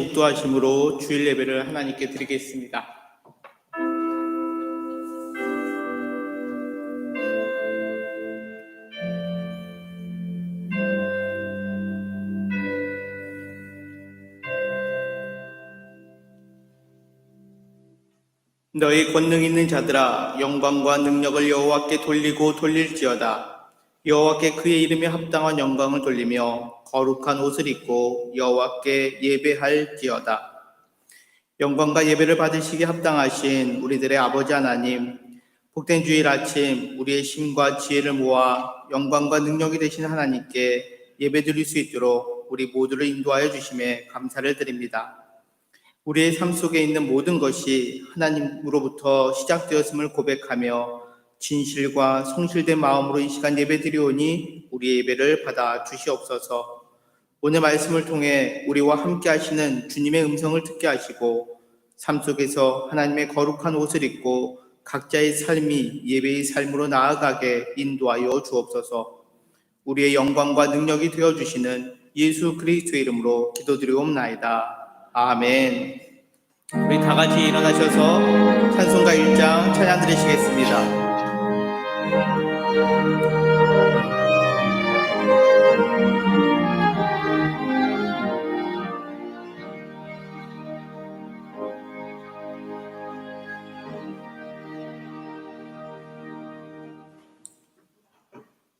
목도하심으로 주일 예배를 하나님께 드리겠습니다. 너희 권능 있는 자들아, 영광과 능력을 여호와께 돌리고 돌릴지어다. 여호와께 그의 이름에 합당한 영광을 돌리며 거룩한 옷을 입고 여호와께 예배할지어다. 영광과 예배를 받으시기에 합당하신 우리들의 아버지 하나님, 복된 주일 아침 우리의 힘과 지혜를 모아 영광과 능력이 되신 하나님께 예배드릴 수 있도록 우리 모두를 인도하여 주심에 감사를 드립니다. 우리의 삶 속에 있는 모든 것이 하나님으로부터 시작되었음을 고백하며 진실과 성실된 마음으로 이 시간 예배드리오니 우리의 예배를 받아 주시옵소서. 오늘 말씀을 통해 우리와 함께 하시는 주님의 음성을 듣게 하시고 삶 속에서 하나님의 거룩한 옷을 입고 각자의 삶이 예배의 삶으로 나아가게 인도하여 주옵소서. 우리의 영광과 능력이 되어주시는 예수 그리스도의 이름으로 기도드리옵나이다. 아멘. 우리 다 같이 일어나셔서 찬송가 1장 찬양 드리시겠습니다.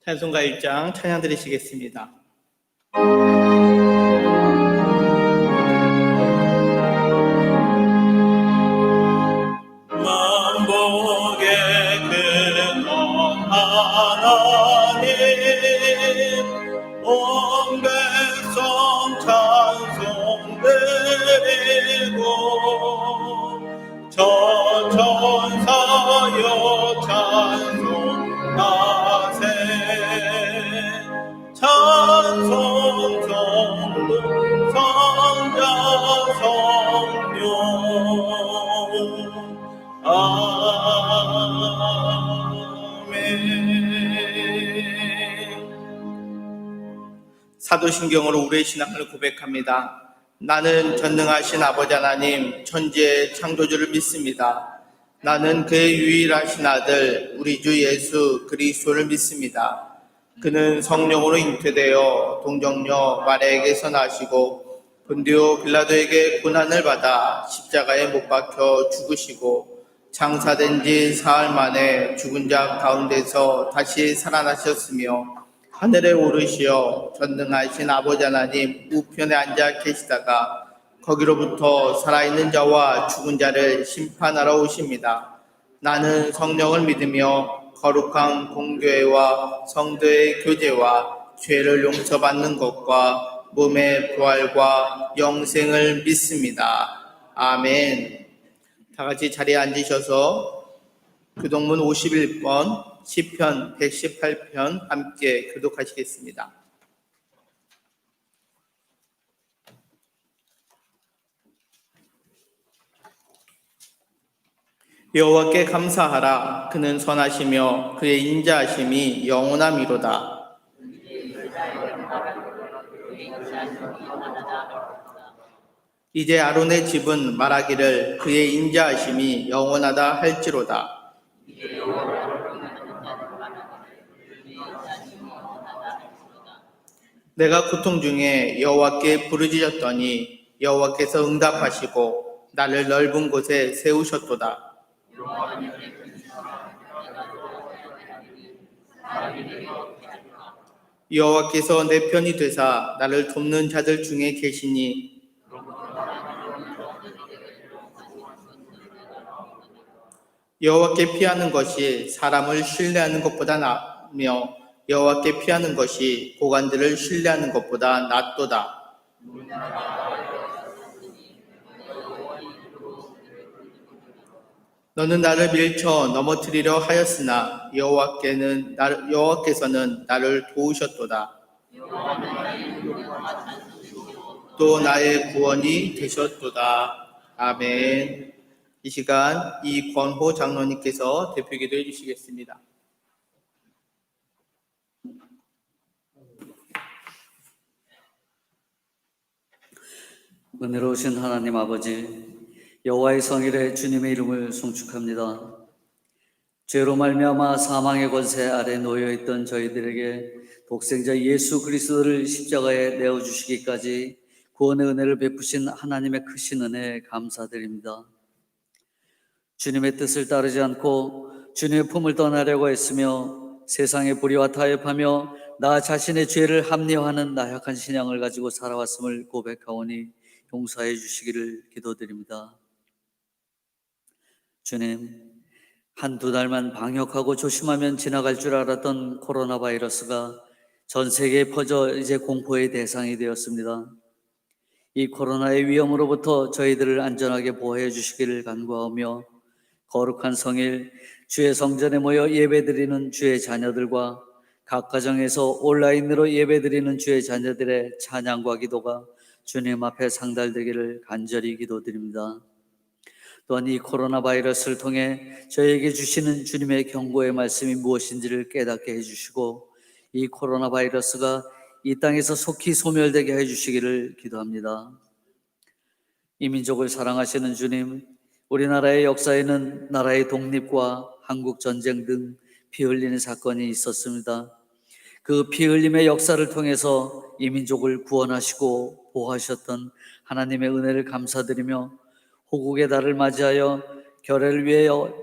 찬송가 1장 찬양 드리시겠습니다. 만복의 근원 하나님, 온 백성 찬송 드리고 천천사여 찬송하세. 찬송 성도 성자 성령 아멘. 사도신경으로 우리의 신앙을 고백합니다. 나는 전능하신 아버지 하나님 천지의 창조주를 믿습니다. 나는 그의 유일하신 아들 우리 주 예수 그리스도를 믿습니다. 그는 성령으로 잉태되어 동정녀 마리아에게서 나시고 본디오 빌라도에게 고난을 받아 십자가에 못 박혀 죽으시고 장사된 지 사흘 만에 죽은 자 가운데서 다시 살아나셨으며 하늘에 오르시어 전능하신 아버지 하나님 우편에 앉아 계시다가 거기로부터 살아있는 자와 죽은 자를 심판하러 오십니다. 나는 성령을 믿으며 거룩한 공교회와 성도의 교제와 죄를 용서받는 것과 몸의 부활과 영생을 믿습니다. 아멘. 다 같이 자리에 앉으셔서 교동문 51번, 시편 118편 함께 교독하시겠습니다. 여호와께 감사하라. 그는 선하시며 그의 인자하심이 영원함이로다. 이제 아론의 집은 말하기를 그의 인자하심이 영원하다 할지로다. 내가 고통 중에 여호와께 부르짖었더니 여호와께서 응답하시고 나를 넓은 곳에 세우셨도다. 여호와께서 내 편이 되사 나를 돕는 자들 중에 계시니 여호와께 피하는 것이 사람을 신뢰하는 것보다 나으며 여호와께 피하는 것이 고관들을 신뢰하는 것보다 낫도다. 너는 나를 밀쳐 넘어뜨리려 하였으나 여호와께서는 나를 도우셨도다. 또 나의 구원이 되셨도다. 아멘. 이 시간 이권호 장로님께서 대표기도해 주시겠습니다. 은혜로우신 하나님 아버지, 여호와의 성일에 주님의 이름을 송축합니다. 죄로 말미암아 사망의 권세 아래 놓여있던 저희들에게 독생자 예수 그리스도를 십자가에 내어주시기까지 구원의 은혜를 베푸신 하나님의 크신 은혜에 감사드립니다. 주님의 뜻을 따르지 않고 주님의 품을 떠나려고 했으며 세상의 불의와 타협하며 나 자신의 죄를 합리화하는 나약한 신앙을 가지고 살아왔음을 고백하오니 용서해 주시기를 기도드립니다. 주님, 한두 달만 방역하고 조심하면 지나갈 줄 알았던 코로나 바이러스가 전 세계에 퍼져 이제 공포의 대상이 되었습니다. 이 코로나의 위험으로부터 저희들을 안전하게 보호해 주시기를 간구하며 거룩한 성일 주의 성전에 모여 예배드리는 주의 자녀들과 각 가정에서 온라인으로 예배드리는 주의 자녀들의 찬양과 기도가 주님 앞에 상달되기를 간절히 기도드립니다. 또한 이 코로나 바이러스를 통해 저희에게 주시는 주님의 경고의 말씀이 무엇인지를 깨닫게 해주시고 이 코로나 바이러스가 이 땅에서 속히 소멸되게 해주시기를 기도합니다. 이 민족을 사랑하시는 주님, 우리나라의 역사에는 나라의 독립과 한국전쟁 등 피 흘리는 사건이 있었습니다. 그 피 흘림의 역사를 통해서 이 민족을 구원하시고 보호하셨던 하나님의 은혜를 감사드리며 호국의 달을 맞이하여 결례를 위하여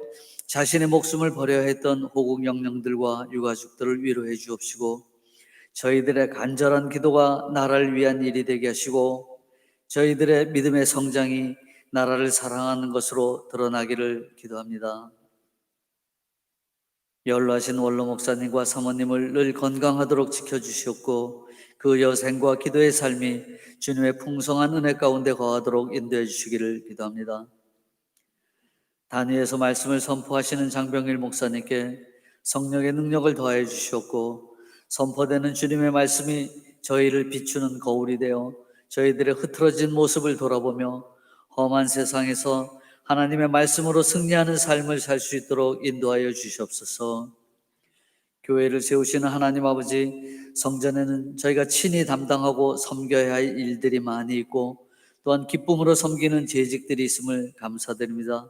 자신의 목숨을 버려야 했던 호국 영령들과 유가족들을 위로해 주옵시고 저희들의 간절한 기도가 나라를 위한 일이 되게 하시고 저희들의 믿음의 성장이 나라를 사랑하는 것으로 드러나기를 기도합니다. 연로하신 원로 목사님과 사모님을 늘 건강하도록 지켜주시옵고 그 여생과 기도의 삶이 주님의 풍성한 은혜 가운데 거하도록 인도해 주시기를 기도합니다. 단위에서 말씀을 선포하시는 장병일 목사님께 성령의 능력을 더해 주시옵고 선포되는 주님의 말씀이 저희를 비추는 거울이 되어 저희들의 흐트러진 모습을 돌아보며 험한 세상에서 하나님의 말씀으로 승리하는 삶을 살 수 있도록 인도하여 주시옵소서. 교회를 세우시는 하나님 아버지, 성전에는 저희가 친히 담당하고 섬겨야 할 일들이 많이 있고 또한 기쁨으로 섬기는 재직들이 있음을 감사드립니다.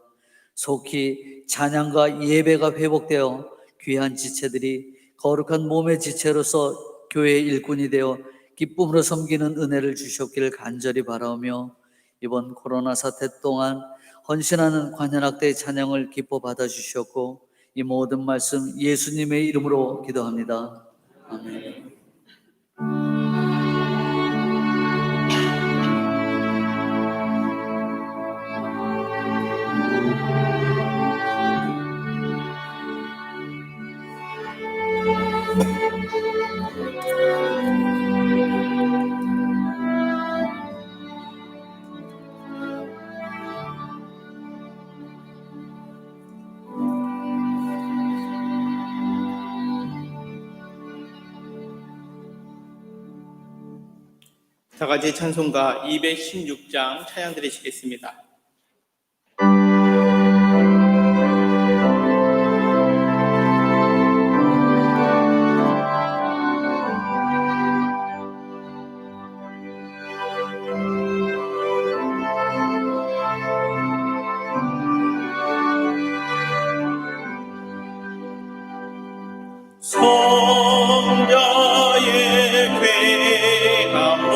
속히 찬양과 예배가 회복되어 귀한 지체들이 거룩한 몸의 지체로서 교회의 일꾼이 되어 기쁨으로 섬기는 은혜를 주시옵기를 간절히 바라오며 이번 코로나 사태 동안 헌신하는 관현악대의 찬양을 기뻐 받아주시옵고 이 모든 말씀 예수님의 이름으로 기도합니다. 아멘. 다 같이 찬송가 216장 찬양 드리시겠습니다. 성자의 귀함으로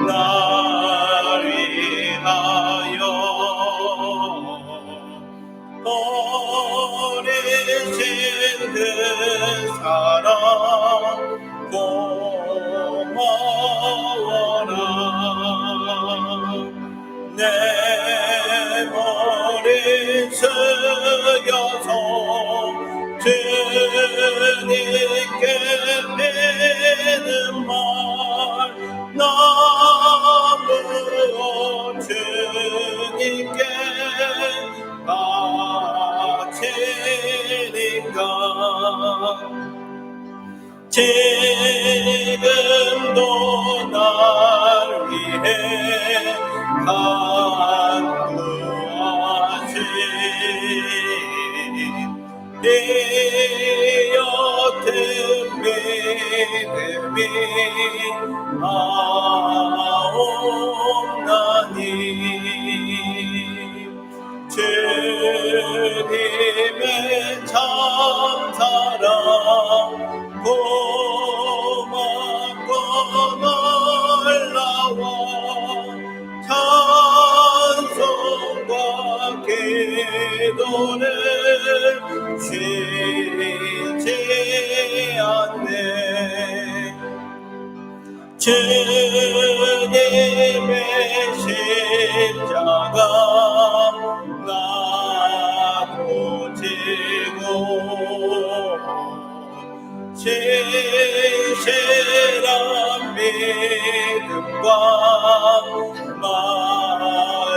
날 위하여 버리신 그 사랑 고마워라. 내 머리 숙여서 주님께 믿는 말 너무 주님께 바치니까 지금도 날 위해 간구하신 네 옅은 믿음이 아옵나이다. 주님의 참사랑 고맙고 놀라워 찬송과 기도를 쉬지 않네. 주님의 십자가 나도 지고 신실한 믿음과 마음으로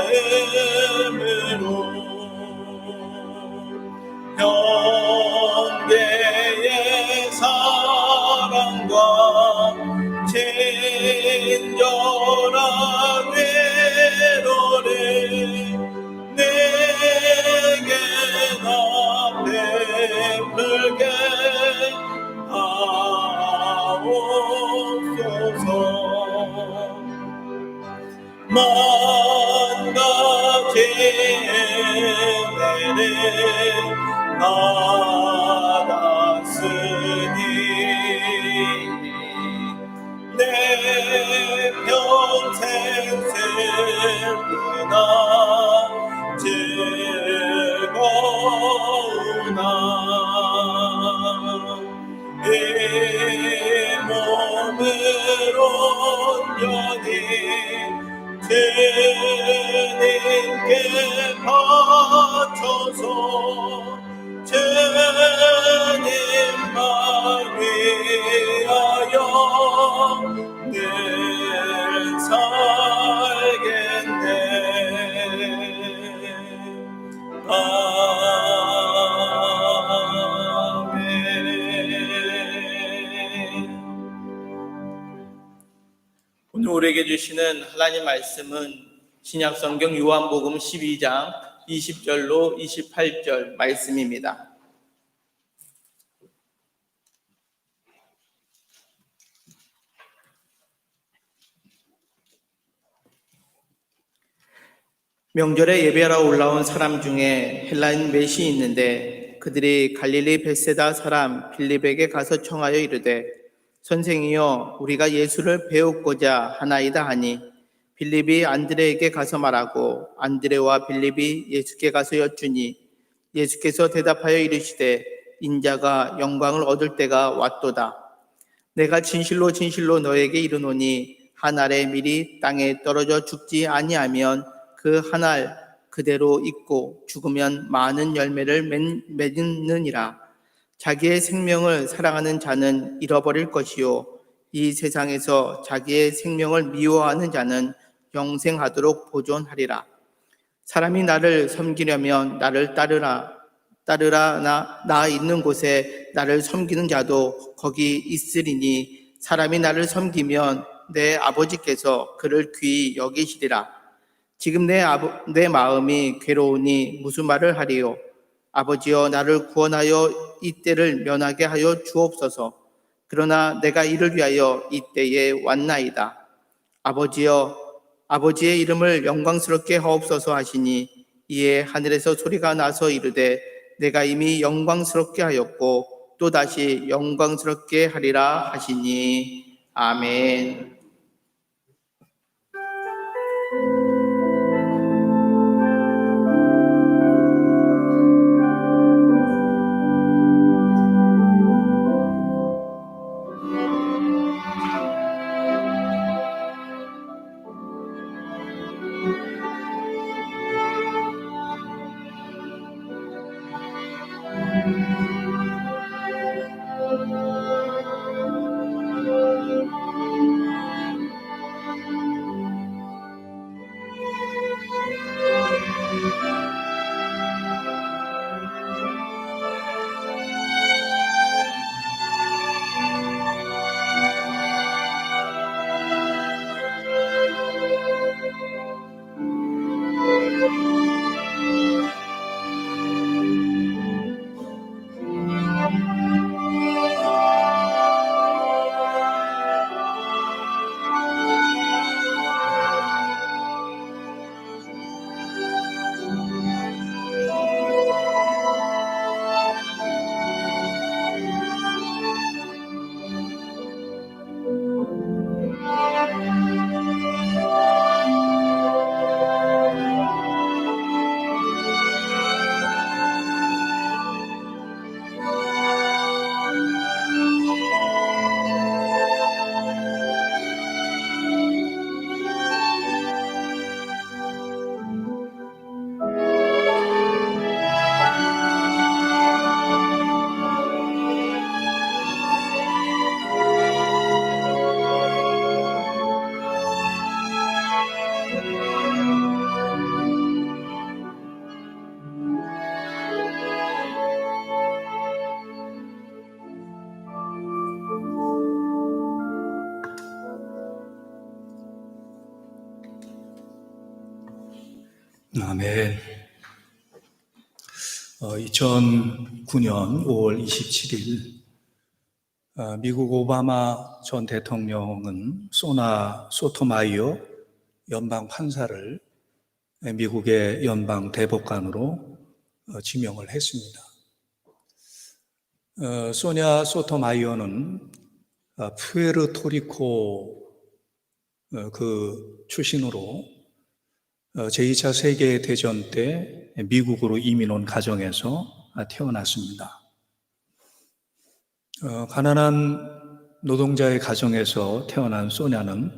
형제의 사랑과 친절한 위로를 내게 나 베풀게 하옵소서. 만 가지 은혜를 받았으니 내 평생 슬프나 즐거우나 이 몸을 온전히 주님께 바쳐서 주님만 위하여 늘 살겠네. 아멘. 오늘 우리에게 주시는 하나님 말씀은 신약성경 요한복음 12장 20절로 28절 말씀입니다. 명절에 예배하러 올라온 사람 중에 헬라인 몇이 있는데 그들이 갈릴리 벳세다 사람 빌립에게 가서 청하여 이르되 선생이여 우리가 예수를 배우고자 하나이다 하니 빌립이 안드레에게 가서 말하고 안드레와 빌립이 예수께 가서 여쭈니 예수께서 대답하여 이르시되 인자가 영광을 얻을 때가 왔도다. 내가 진실로 진실로 너에게 이르노니 한 알의 밀이 땅에 떨어져 죽지 아니하면 그 한 알 그대로 있고 죽으면 많은 열매를 맺느니라. 자기의 생명을 사랑하는 자는 잃어버릴 것이요 이 세상에서 자기의 생명을 미워하는 자는 영생하도록 보존하리라. 사람이 나를 섬기려면 나를 따르라. 나 있는 곳에 나를 섬기는 자도 거기 있으리니 사람이 나를 섬기면 내 아버지께서 그를 귀히 여기시리라. 지금 내 마음이 괴로우니 무슨 말을 하리요? 아버지여 나를 구원하여 이 때를 면하게 하여 주옵소서. 그러나 내가 이를 위하여 이 때에 왔나이다. 아버지여 아버지의 이름을 영광스럽게 하옵소서 하시니 이에 하늘에서 소리가 나서 이르되 내가 이미 영광스럽게 하였고 또다시 영광스럽게 하리라 하시니 아멘. 아멘. 2009년 5월 27일 미국 오바마 전 대통령은 소나 소토마이어 연방 판사를 미국의 연방 대법관으로 지명을 했습니다. 소냐 소토마이어는 푸에르토리코 그 출신으로 제2차 세계대전 때 미국으로 이민 온 가정에서 태어났습니다. 가난한 노동자의 가정에서 태어난 소냐는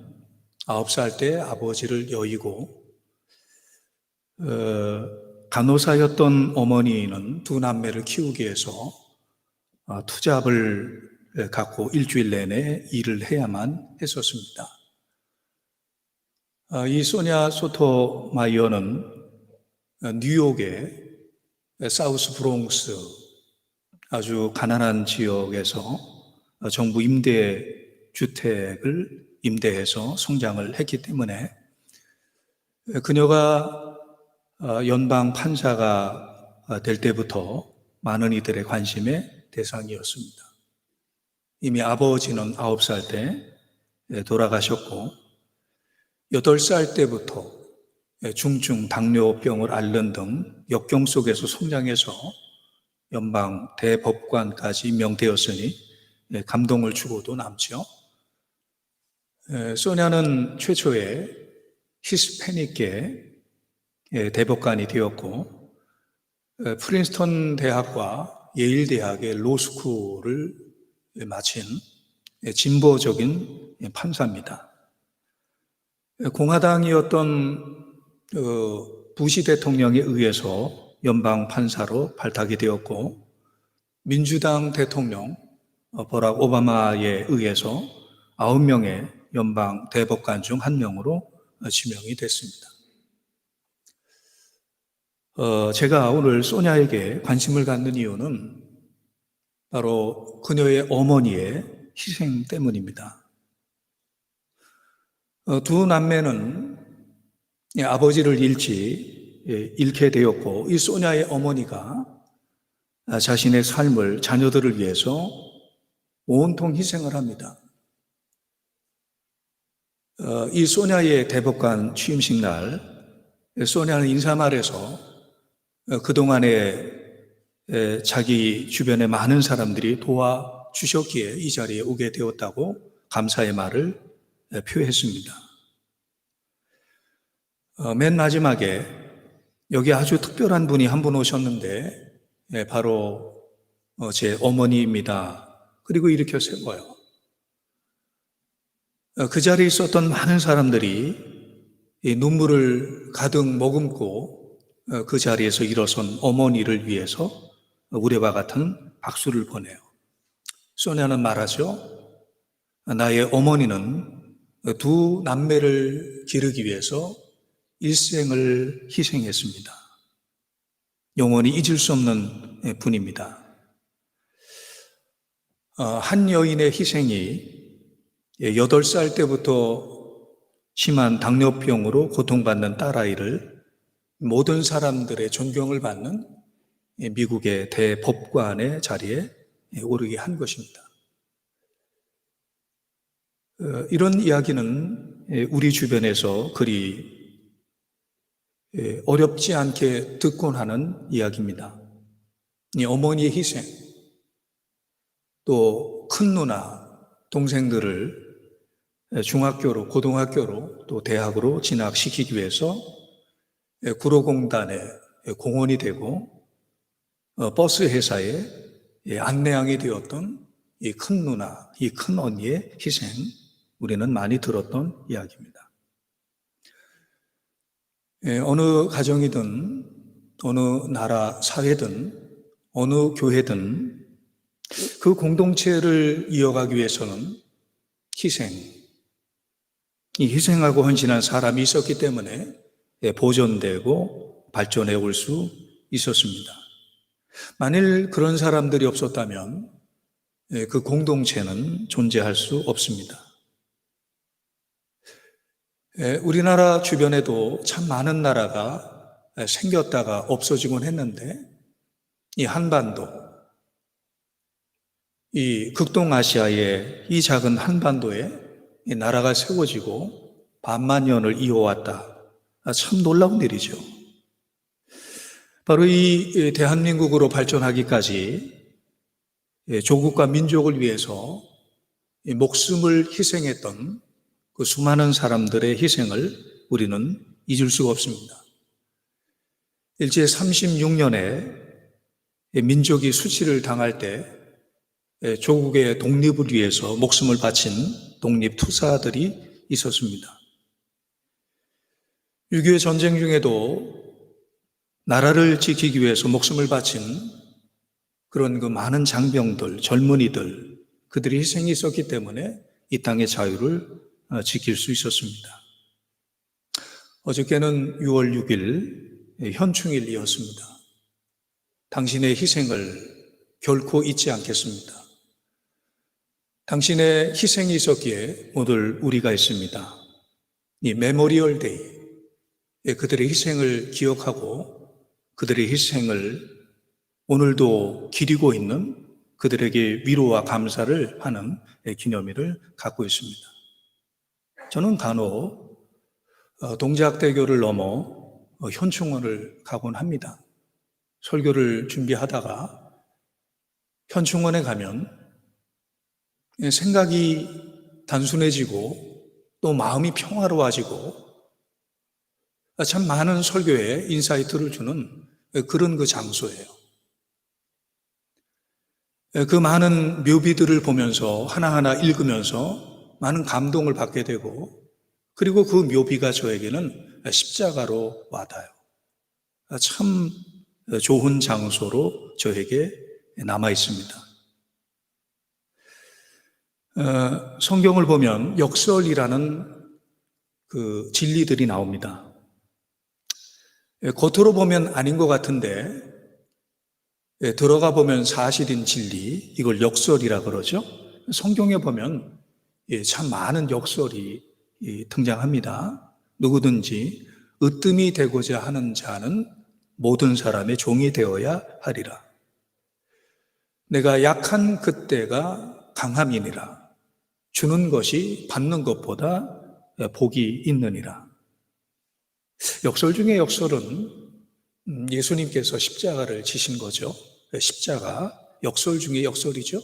9살 때 아버지를 여의고 간호사였던 어머니는 두 남매를 키우기 위해서 투잡을 갖고 일주일 내내 일을 해야만 했었습니다. 이 소냐 소토마이어는 뉴욕의 사우스 브롱스 아주 가난한 지역에서 정부 임대 주택을 임대해서 성장을 했기 때문에 그녀가 연방 판사가 될 때부터 많은 이들의 관심의 대상이었습니다. 이미 아버지는 9살 때 돌아가셨고 8살 때부터 중증 당뇨병을 앓는 등 역경 속에서 성장해서 연방 대법관까지 임명되었으니 감동을 주고도 남죠. 소냐는 최초의 히스패닉계 대법관이 되었고 프린스턴 대학과 예일 대학의 로스쿨을 마친 진보적인 판사입니다. 공화당이었던 부시 대통령에 의해서 연방 판사로 발탁이 되었고 민주당 대통령 버락 오바마에 의해서 9명의 연방 대법관 중 1명으로 지명이 됐습니다. 제가 오늘 소냐에게 관심을 갖는 이유는 바로 그녀의 어머니의 희생 때문입니다. 두 남매는 아버지를 잃게 되었고 이 소냐의 어머니가 자신의 삶을 자녀들을 위해서 온통 희생을 합니다. 이 소냐의 대법관 취임식 날 소냐는 인사말에서 그동안에 자기 주변에 많은 사람들이 도와주셨기에 이 자리에 오게 되었다고 감사의 말을 표했습니다. 맨 마지막에 여기 아주 특별한 분이 한 분 오셨는데 바로 제 어머니입니다. 그리고 이렇게 세워요. 그 자리에 있었던 많은 사람들이 눈물을 가득 머금고 그 자리에서 일어선 어머니를 위해서 우레와 같은 박수를 보내요. 소냐는 말하죠. 나의 어머니는 두 남매를 기르기 위해서 일생을 희생했습니다. 영원히 잊을 수 없는 분입니다. 한 여인의 희생이 8살 때부터 심한 당뇨병으로 고통받는 딸아이를 모든 사람들의 존경을 받는 미국의 대법관의 자리에 오르게 한 것입니다. 이런 이야기는 우리 주변에서 그리 어렵지 않게 듣곤 하는 이야기입니다. 어머니의 희생, 또 큰 누나, 동생들을 중학교로, 고등학교로, 또 대학으로 진학시키기 위해서 구로공단에 공헌이 되고 버스 회사에 안내양이 되었던 이 큰 누나, 이 큰 언니의 희생, 우리는 많이 들었던 이야기입니다. 어느 가정이든 어느 나라 사회든 어느 교회든 그 공동체를 이어가기 위해서는 이 희생하고 헌신한 사람이 있었기 때문에 보존되고 발전해 올 수 있었습니다. 만일 그런 사람들이 없었다면 그 공동체는 존재할 수 없습니다. 우리나라 주변에도 참 많은 나라가 생겼다가 없어지곤 했는데 이 한반도, 이 극동아시아의 이 작은 한반도에 이 나라가 세워지고 반만년을 이어왔다. 참 놀라운 일이죠. 바로 이 대한민국으로 발전하기까지 조국과 민족을 위해서 목숨을 희생했던 그 수많은 사람들의 희생을 우리는 잊을 수가 없습니다. 일제 36년에 민족이 수치를 당할 때 조국의 독립을 위해서 목숨을 바친 독립투사들이 있었습니다. 6.25 전쟁 중에도 나라를 지키기 위해서 목숨을 바친 그런 그 많은 장병들, 젊은이들, 그들의 희생이 있었기 때문에 이 땅의 자유를 지킬 수 있었습니다. 어저께는 6월 6일 현충일이었습니다. 당신의 희생을 결코 잊지 않겠습니다. 당신의 희생이 있었기에 오늘 우리가 있습니다. 이 메모리얼 데이, 그들의 희생을 기억하고 그들의 희생을 오늘도 기리고 있는 그들에게 위로와 감사를 하는 기념일을 갖고 있습니다. 저는 간혹 동작대교를 넘어 현충원을 가곤 합니다. 설교를 준비하다가 현충원에 가면 생각이 단순해지고 또 마음이 평화로워지고 참 많은 설교에 인사이트를 주는 그런 그 장소예요. 그 많은 묘비들을 보면서 하나하나 읽으면서 많은 감동을 받게 되고 그리고 그 묘비가 저에게는 십자가로 와닿아요. 참 좋은 장소로 저에게 남아 있습니다. 성경을 보면 역설이라는 그 진리들이 나옵니다. 겉으로 보면 아닌 것 같은데 들어가 보면 사실인 진리, 이걸 역설이라 그러죠. 성경에 보면 참 많은 역설이 등장합니다. 누구든지 으뜸이 되고자 하는 자는 모든 사람의 종이 되어야 하리라. 내가 약한 그때가 강함이니라. 주는 것이 받는 것보다 복이 있느니라. 역설 중에 역설은 예수님께서 십자가를 지신 거죠. 십자가, 역설 중에 역설이죠.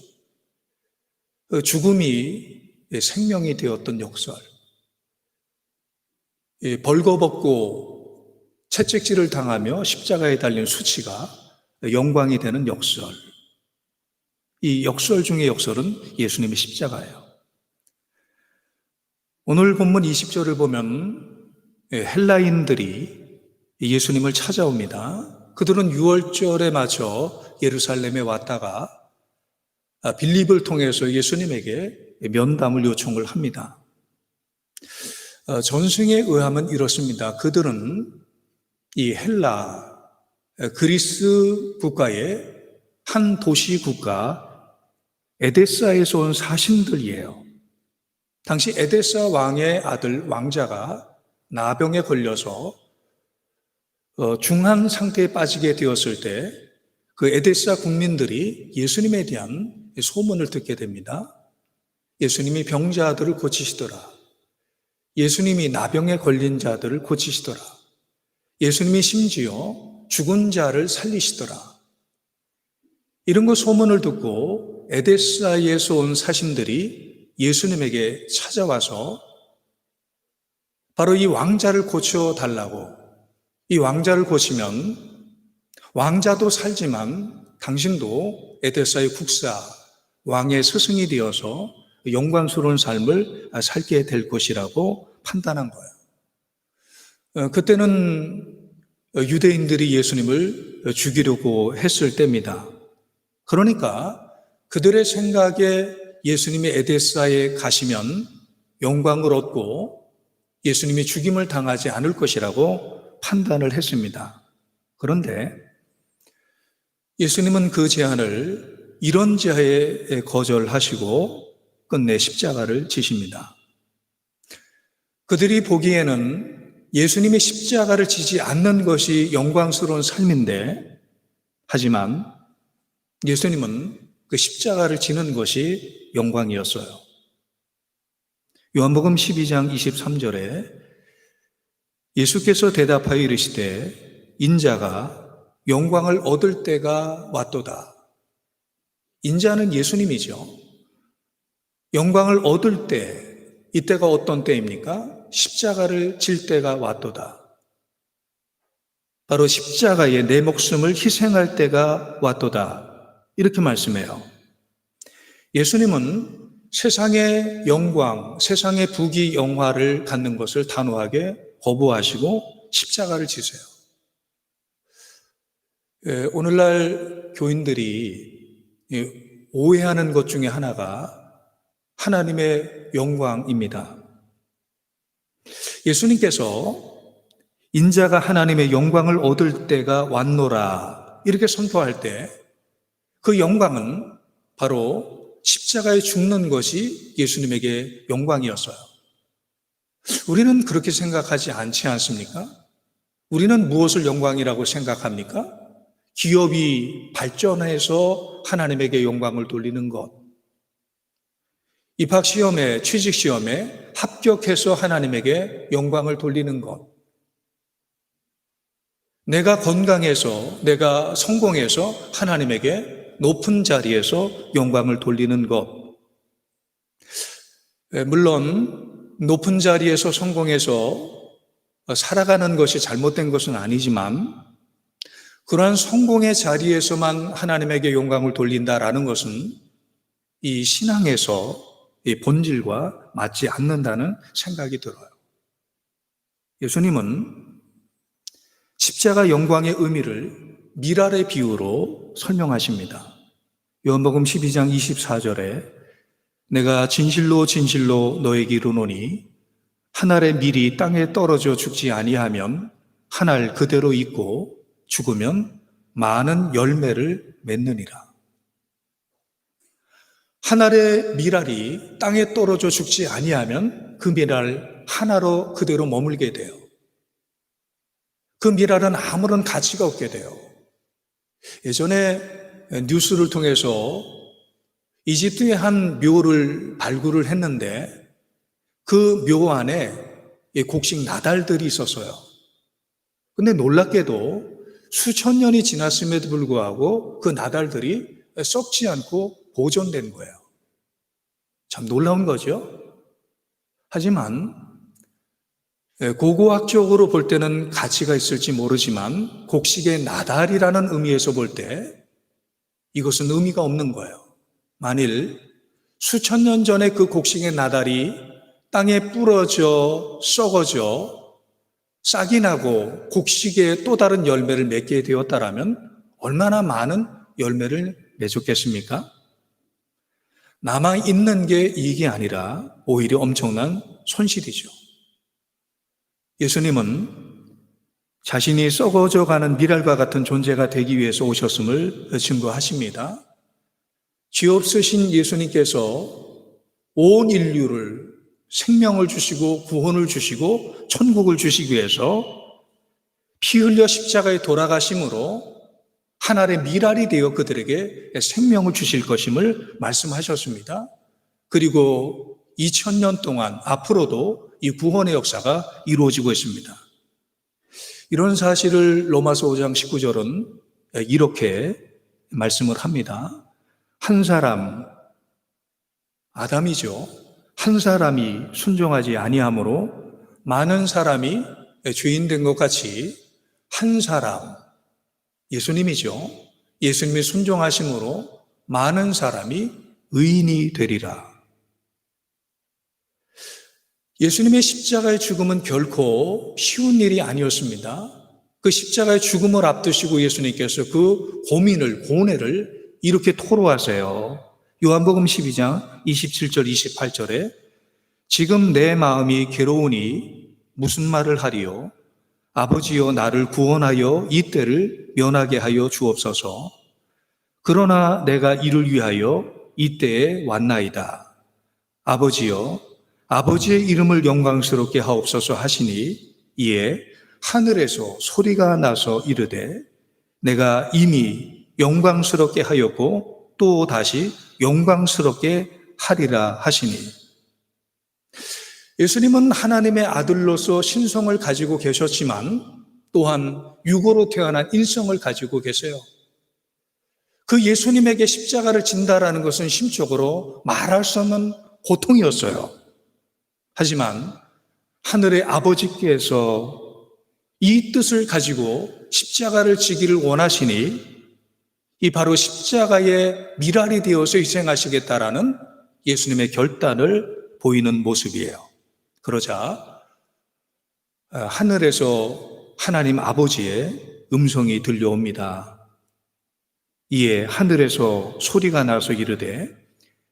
죽음이 생명이 되었던 역설. 벌거벗고 채찍질을 당하며 십자가에 달린 수치가 영광이 되는 역설. 이 역설 중에 역설은 예수님의 십자가예요. 오늘 본문 20절을 보면 헬라인들이 예수님을 찾아옵니다. 그들은 6월절에 맞춰 예루살렘에 왔다가 빌립을 통해서 예수님에게 면담을 요청을 합니다. 전승에 의하면 이렇습니다. 그들은 이 헬라, 그리스 국가의 한 도시 국가 에데사에서 온 사신들이에요. 당시 에데사 왕의 아들 왕자가 나병에 걸려서 중한 상태에 빠지게 되었을 때 그 에데사 국민들이 예수님에 대한 소문을 듣게 됩니다. 예수님이 병자들을 고치시더라. 예수님이 나병에 걸린 자들을 고치시더라. 예수님이 심지어 죽은 자를 살리시더라. 이런 거 소문을 듣고 에데사에서 온 사신들이 예수님에게 찾아와서 바로 이 왕자를 고쳐달라고, 이 왕자를 고치면 왕자도 살지만 당신도 에데사의 국사, 왕의 스승이 되어서 영광스러운 삶을 살게 될 것이라고 판단한 거예요. 그때는 유대인들이 예수님을 죽이려고 했을 때입니다. 그러니까 그들의 생각에 예수님이 에데사에 가시면 영광을 얻고 예수님이 죽임을 당하지 않을 것이라고 판단을 했습니다. 그런데 예수님은 그 제안을 이런저에 거절하시고 끝내 십자가를 지십니다. 그들이 보기에는 예수님이 십자가를 지지 않는 것이 영광스러운 삶인데, 하지만 예수님은 그 십자가를 지는 것이 영광이었어요. 요한복음 12장 23절에 예수께서 대답하여 이르시되 인자가 영광을 얻을 때가 왔도다. 인자는 예수님이죠. 영광을 얻을 때, 이때가 어떤 때입니까? 십자가를 질 때가 왔도다. 바로 십자가에 내 목숨을 희생할 때가 왔도다. 이렇게 말씀해요. 예수님은 세상의 영광, 세상의 부귀 영화를 갖는 것을 단호하게 거부하시고 십자가를 지세요. 오늘날 교인들이 오해하는 것 중에 하나가 하나님의 영광입니다. 예수님께서 인자가 하나님의 영광을 얻을 때가 왔노라 이렇게 선포할 때 그 영광은 바로 십자가에 죽는 것이 예수님에게 영광이었어요. 우리는 그렇게 생각하지 않지 않습니까? 우리는 무엇을 영광이라고 생각합니까? 기업이 발전해서 하나님에게 영광을 돌리는 것, 입학시험에, 취직시험에 합격해서 하나님에게 영광을 돌리는 것, 내가 건강해서, 내가 성공해서 하나님에게 높은 자리에서 영광을 돌리는 것. 물론 높은 자리에서 성공해서 살아가는 것이 잘못된 것은 아니지만 그러한 성공의 자리에서만 하나님에게 영광을 돌린다라는 것은 이 신앙에서 이 본질과 맞지 않는다는 생각이 들어요. 예수님은 십자가 영광의 의미를 밀알의 비유로 설명하십니다. 요한복음 12장 24절에 내가 진실로 진실로 너에게 이르노니 한 알의 밀이 땅에 떨어져 죽지 아니하면 한 알 그대로 있고 죽으면 많은 열매를 맺느니라. 한 알의 밀알이 땅에 떨어져 죽지 아니하면 그 밀알 하나로 그대로 머물게 돼요. 그 밀알은 아무런 가치가 없게 돼요. 예전에 뉴스를 통해서 이집트의 한 묘를 발굴을 했는데 그 묘 안에 곡식 나달들이 있었어요. 근데 놀랍게도 수천 년이 지났음에도 불구하고 그 나달들이 썩지 않고 보존된 거예요. 참 놀라운 거죠. 하지만 고고학적으로 볼 때는 가치가 있을지 모르지만 곡식의 나달이라는 의미에서 볼 때 이것은 의미가 없는 거예요. 만일 수천 년 전에 그 곡식의 나달이 땅에 부러져 썩어져 싹이 나고 곡식에 또 다른 열매를 맺게 되었다라면 얼마나 많은 열매를 맺었겠습니까? 남아있는 게 이익이 아니라 오히려 엄청난 손실이죠. 예수님은 자신이 썩어져 가는 밀알과 같은 존재가 되기 위해서 오셨음을 증거하십니다. 죄 없으신 예수님께서 온 인류를 생명을 주시고 구원을 주시고 천국을 주시기 위해서 피 흘려 십자가에 돌아가심으로 하나의 밀알이 되어 그들에게 생명을 주실 것임을 말씀하셨습니다. 그리고 2000년 동안 앞으로도 이 구원의 역사가 이루어지고 있습니다. 이런 사실을 로마서 5장 19절은 이렇게 말씀을 합니다. 한 사람, 아담이죠. 한 사람이 순종하지 아니하므로 많은 사람이 죄인 된 것 같이 한 사람, 예수님이죠. 예수님이 순종하심으로 많은 사람이 의인이 되리라. 예수님의 십자가의 죽음은 결코 쉬운 일이 아니었습니다. 그 십자가의 죽음을 앞두시고 예수님께서 그 고뇌를 이렇게 토로하세요. 요한복음 12장 27절 28절에 지금 내 마음이 괴로우니 무슨 말을 하리요? 아버지여 나를 구원하여 이 때를 면하게 하여 주옵소서. 그러나 내가 이를 위하여 이 때에 왔나이다. 아버지여 아버지의 이름을 영광스럽게 하옵소서 하시니 이에 하늘에서 소리가 나서 이르되 내가 이미 영광스럽게 하였고 또 다시 영광스럽게 하리라 하시니, 예수님은 하나님의 아들로서 신성을 가지고 계셨지만 또한 육으로 태어난 인성을 가지고 계세요. 그 예수님에게 십자가를 진다라는 것은 심적으로 말할 수 없는 고통이었어요. 하지만 하늘의 아버지께서 이 뜻을 가지고 십자가를 지기를 원하시니 이 바로 십자가의 미랄이 되어서 희생하시겠다라는 예수님의 결단을 보이는 모습이에요. 그러자 하늘에서 하나님 아버지의 음성이 들려옵니다. 이에 하늘에서 소리가 나서 이르되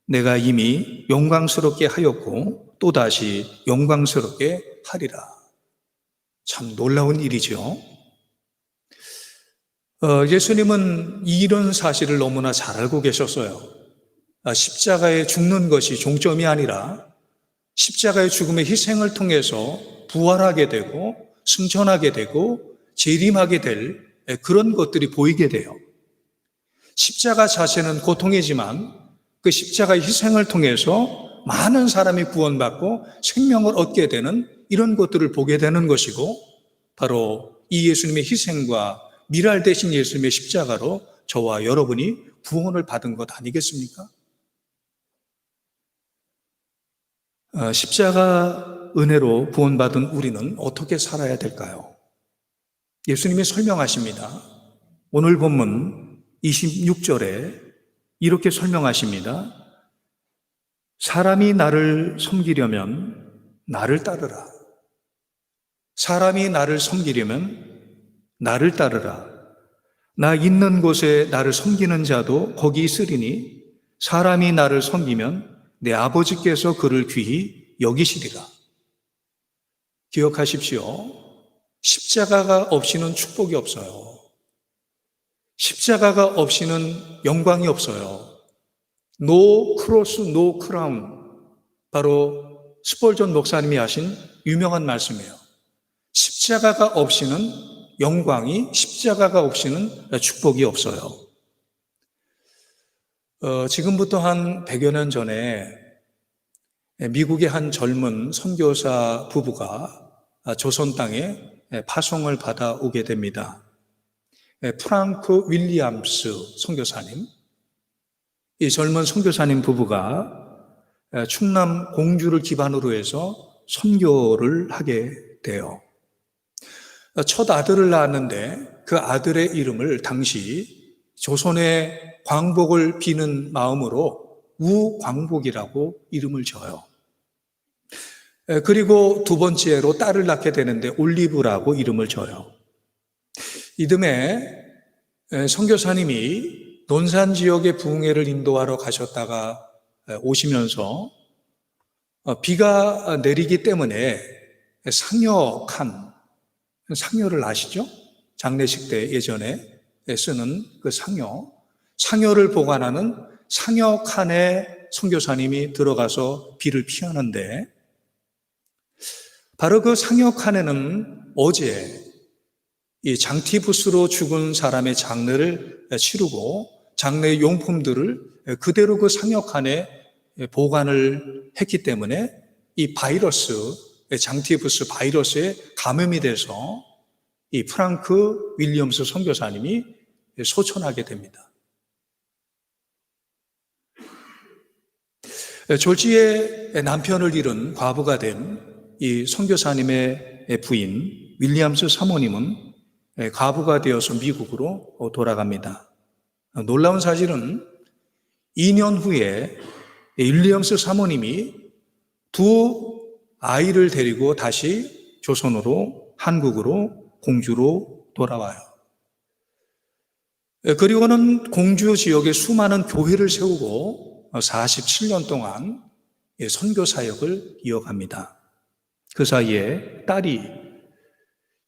내가 이미 영광스럽게 하였고 또다시 영광스럽게 하리라. 참 놀라운 일이죠. 예수님은 이런 사실을 너무나 잘 알고 계셨어요. 십자가에 죽는 것이 종점이 아니라 십자가의 죽음의 희생을 통해서 부활하게 되고 승천하게 되고 재림하게 될 그런 것들이 보이게 돼요. 십자가 자체는 고통이지만 그 십자가의 희생을 통해서 많은 사람이 구원받고 생명을 얻게 되는 이런 것들을 보게 되는 것이고, 바로 이 예수님의 희생과 미랄 대신 예수님의 십자가로 저와 여러분이 구원을 받은 것 아니겠습니까? 십자가 은혜로 구원받은 우리는 어떻게 살아야 될까요? 예수님이 설명하십니다. 오늘 본문 26절에 이렇게 설명하십니다. 사람이 나를 섬기려면 나를 따르라. 사람이 나를 섬기려면 나를 따르라. 나 있는 곳에 나를 섬기는 자도 거기 있으리니 사람이 나를 섬기면 내 아버지께서 그를 귀히 여기시리라. 기억하십시오. 십자가가 없이는 축복이 없어요. 십자가가 없이는 영광이 없어요. No cross, no crown. 바로 스폴전 목사님이 하신 유명한 말씀이에요. 십자가가 없이는 영광이, 십자가가 없이는 축복이 없어요. 지금부터 한 100여 년 전에 미국의 한 젊은 선교사 부부가 조선 땅에 파송을 받아오게 됩니다. 프랑크 윌리엄스 선교사님, 이 젊은 선교사님 부부가 충남 공주를 기반으로 해서 선교를 하게 돼요. 첫 아들을 낳았는데 그 아들의 이름을 당시 조선의 광복을 비는 마음으로 우광복이라고 이름을 지어요. 그리고 두 번째로 딸을 낳게 되는데 올리브라고 이름을 지어요. 이듬해 선교사님이 논산 지역의 부흥회를 인도하러 가셨다가 오시면서 비가 내리기 때문에 상여를 아시죠? 장례식 때 예전에 쓰는 그 상여를 보관하는 상여칸에 선교사님이 들어가서 비를 피하는데, 바로 그 상여칸에는 어제 이 장티푸스로 죽은 사람의 장례를 치르고 장례 용품들을 그대로 그 상여칸에 보관을 했기 때문에 이 바이러스, 장티푸스 바이러스에 감염이 돼서 이 프랑크 윌리엄스 선교사님이 소천하게 됩니다. 졸지에 남편을 잃은 과부가 된 이 선교사님의 부인 윌리엄스 사모님은 과부가 되어서 미국으로 돌아갑니다. 놀라운 사실은 2년 후에 윌리엄스 사모님이 두 아이를 데리고 다시 조선으로, 한국으로, 공주로 돌아와요. 그리고는 공주 지역에 수많은 교회를 세우고 47년 동안 선교 사역을 이어갑니다. 그 사이에 딸이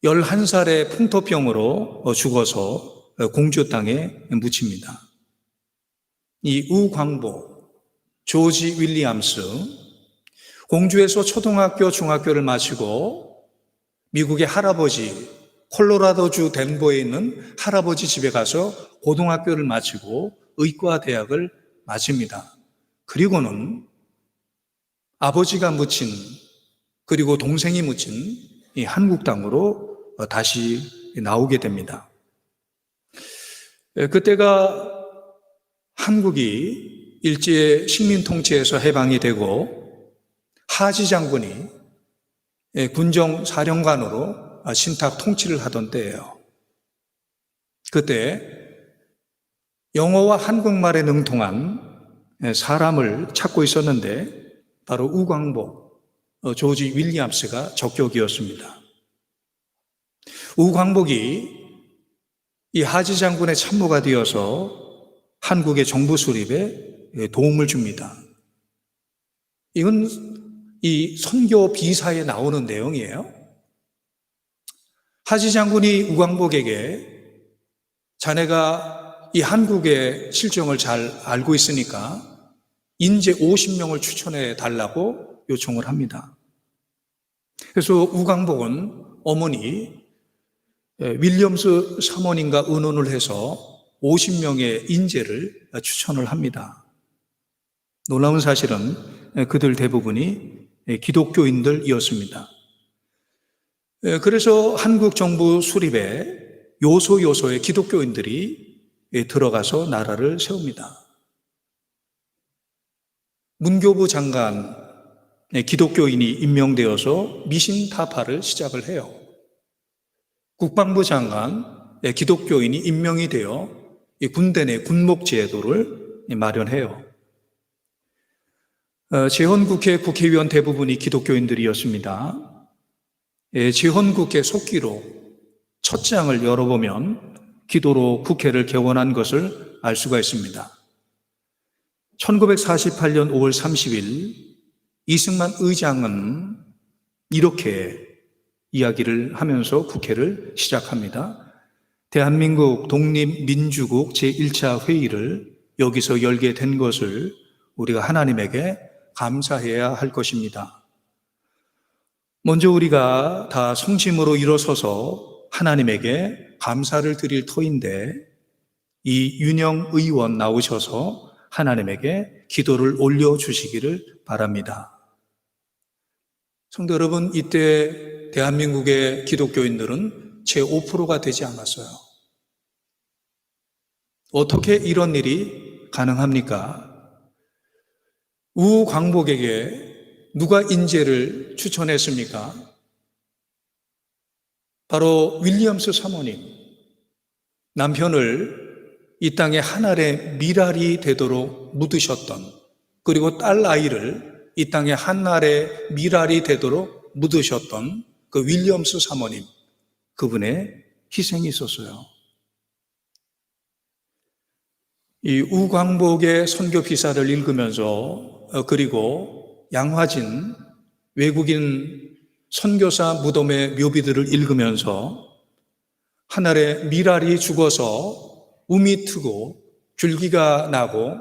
11살의 풍토병으로 죽어서 공주 땅에 묻힙니다. 이 우광복, 조지 윌리엄스, 공주에서 초등학교, 중학교를 마치고 미국의 할아버지, 콜로라도주 덴버에 있는 할아버지 집에 가서 고등학교를 마치고 의과 대학을 마칩니다. 그리고는 아버지가 묻힌, 그리고 동생이 묻힌 이 한국 땅으로 다시 나오게 됩니다. 그때가 한국이 일제 식민 통치에서 해방이 되고 하지 장군이 군정 사령관으로 신탁 통치를 하던 때예요. 그때 영어와 한국말에 능통한 사람을 찾고 있었는데 바로 우광복, 조지 윌리엄스가 적격이었습니다. 우광복이 이 하지 장군의 참모가 되어서 한국의 정부 수립에 도움을 줍니다. 이건 이 선교 비사에 나오는 내용이에요. 하지 장군이 우광복에게 자네가 이 한국의 실정을 잘 알고 있으니까 인재 50명을 추천해 달라고 요청을 합니다. 그래서 우광복은 어머니 윌리엄스 사모님과 의논을 해서 50명의 인재를 추천을 합니다. 놀라운 사실은 그들 대부분이 기독교인들이었습니다. 그래서 한국 정부 수립에 요소요소의 기독교인들이 들어가서 나라를 세웁니다. 문교부 장관 기독교인이 임명되어서 미신 타파를 시작을 해요. 국방부 장관 기독교인이 임명이 되어 군대 내 군목 제도를 마련해요. 재헌국회 국회의원 대부분이 기독교인들이었습니다. 재헌국회 속기로 첫 장을 열어보면 기도로 국회를 개원한 것을 알 수가 있습니다. 1948년 5월 30일 이승만 의장은 이렇게 이야기를 하면서 국회를 시작합니다. 대한민국 독립민주국 제1차 회의를 여기서 열게 된 것을 우리가 하나님에게 감사해야 할 것입니다. 먼저 우리가 다 성심으로 일어서서 하나님에게 감사를 드릴 터인데 이 윤영 의원 나오셔서 하나님에게 기도를 올려주시기를 바랍니다. 성도 여러분, 이때 대한민국의 기독교인들은 채 5%가 되지 않았어요. 어떻게 이런 일이 가능합니까? 우광복에게 누가 인재를 추천했습니까? 바로 윌리엄스 사모님. 남편을 이 땅에 한 알의 밀알이 되도록 묻으셨던, 그리고 딸 아이를 이 땅에 한 알의 밀알이 되도록 묻으셨던 그 윌리엄스 사모님, 그분의 희생이 있었어요. 이 우광복의 선교 기사를 읽으면서 그리고 양화진 외국인 선교사 무덤의 묘비들을 읽으면서 하늘에 밀알이 죽어서 움이 트고 줄기가 나고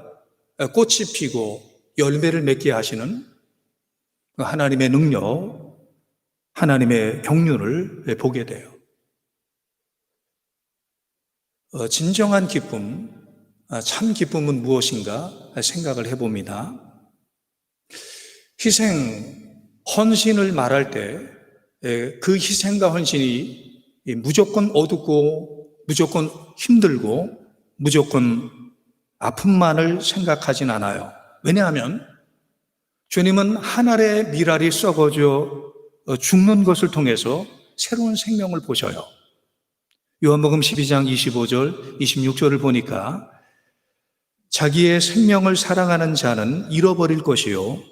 꽃이 피고 열매를 맺게 하시는 하나님의 능력, 하나님의 경륜을 보게 돼요. 진정한 기쁨, 참 기쁨은 무엇인가 생각을 해봅니다. 희생, 헌신을 말할 때 그 희생과 헌신이 무조건 어둡고 무조건 힘들고 무조건 아픔만을 생각하진 않아요. 왜냐하면 주님은 한 알의 밀알이 썩어져 죽는 것을 통해서 새로운 생명을 보셔요. 요한복음 12장 25절, 26절을 보니까 자기의 생명을 사랑하는 자는 잃어버릴 것이요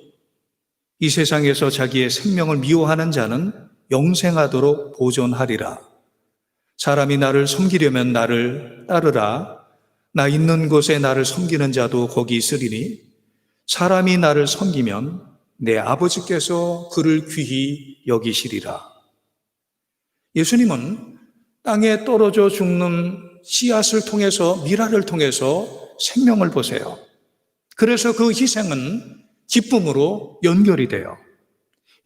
이 세상에서 자기의 생명을 미워하는 자는 영생하도록 보존하리라. 사람이 나를 섬기려면 나를 따르라. 나 있는 곳에 나를 섬기는 자도 거기 있으리니 사람이 나를 섬기면 내 아버지께서 그를 귀히 여기시리라. 예수님은 땅에 떨어져 죽는 씨앗을 통해서, 밀알을 통해서 생명을 보세요. 그래서 그 희생은 기쁨으로 연결이 돼요.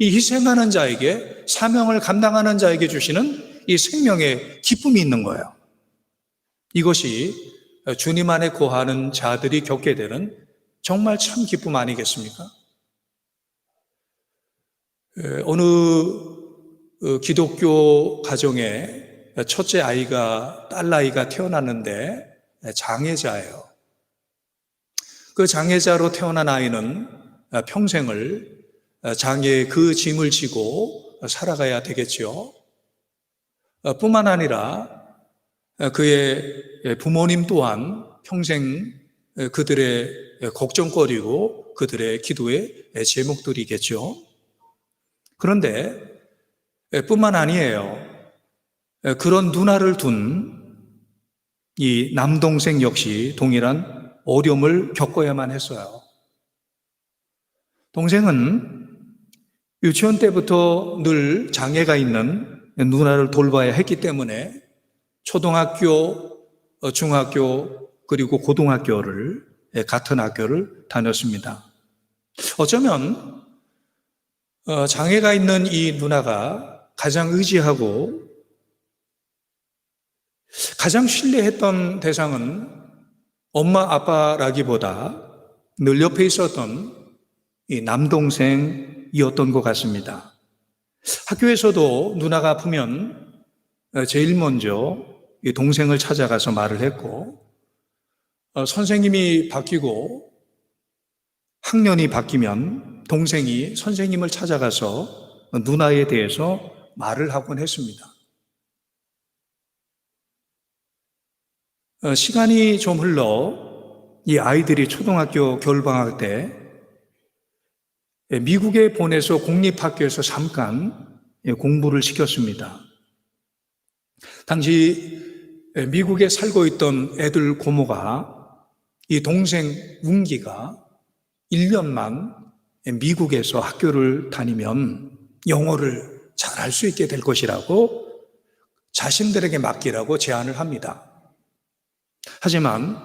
이 희생하는 자에게, 사명을 감당하는 자에게 주시는 이 생명의 기쁨이 있는 거예요. 이것이 주님 안에 거하는 자들이 겪게 되는 정말 참 기쁨 아니겠습니까? 어느 기독교 가정에 첫째 아이가, 딸아이가 태어났는데 장애자예요. 그 장애자로 태어난 아이는 평생을 장애의 그 짐을 지고 살아가야 되겠죠. 뿐만 아니라 그의 부모님 또한 평생 그들의 걱정거리고 그들의 기도의 제목들이겠죠. 그런데 뿐만 아니에요. 그런 누나를 둔 이 남동생 역시 동일한 어려움을 겪어야만 했어요. 동생은 유치원 때부터 늘 장애가 있는 누나를 돌봐야 했기 때문에 초등학교, 중학교, 그리고 고등학교를 같은 학교를 다녔습니다. 어쩌면 장애가 있는 이 누나가 가장 의지하고 가장 신뢰했던 대상은 엄마, 아빠라기보다 늘 옆에 있었던 이 남동생이었던 것 같습니다. 학교에서도 누나가 아프면 제일 먼저 이 동생을 찾아가서 말을 했고, 선생님이 바뀌고 학년이 바뀌면 동생이 선생님을 찾아가서 누나에 대해서 말을 하곤 했습니다. 시간이 좀 흘러 이 아이들이 초등학교 겨울방학 때 미국에 보내서 공립학교에서 잠깐 공부를 시켰습니다. 당시 미국에 살고 있던 애들 고모가 이 동생 운기가 1년만 미국에서 학교를 다니면 영어를 잘할 수 있게 될 것이라고 자신들에게 맡기라고 제안을 합니다. 하지만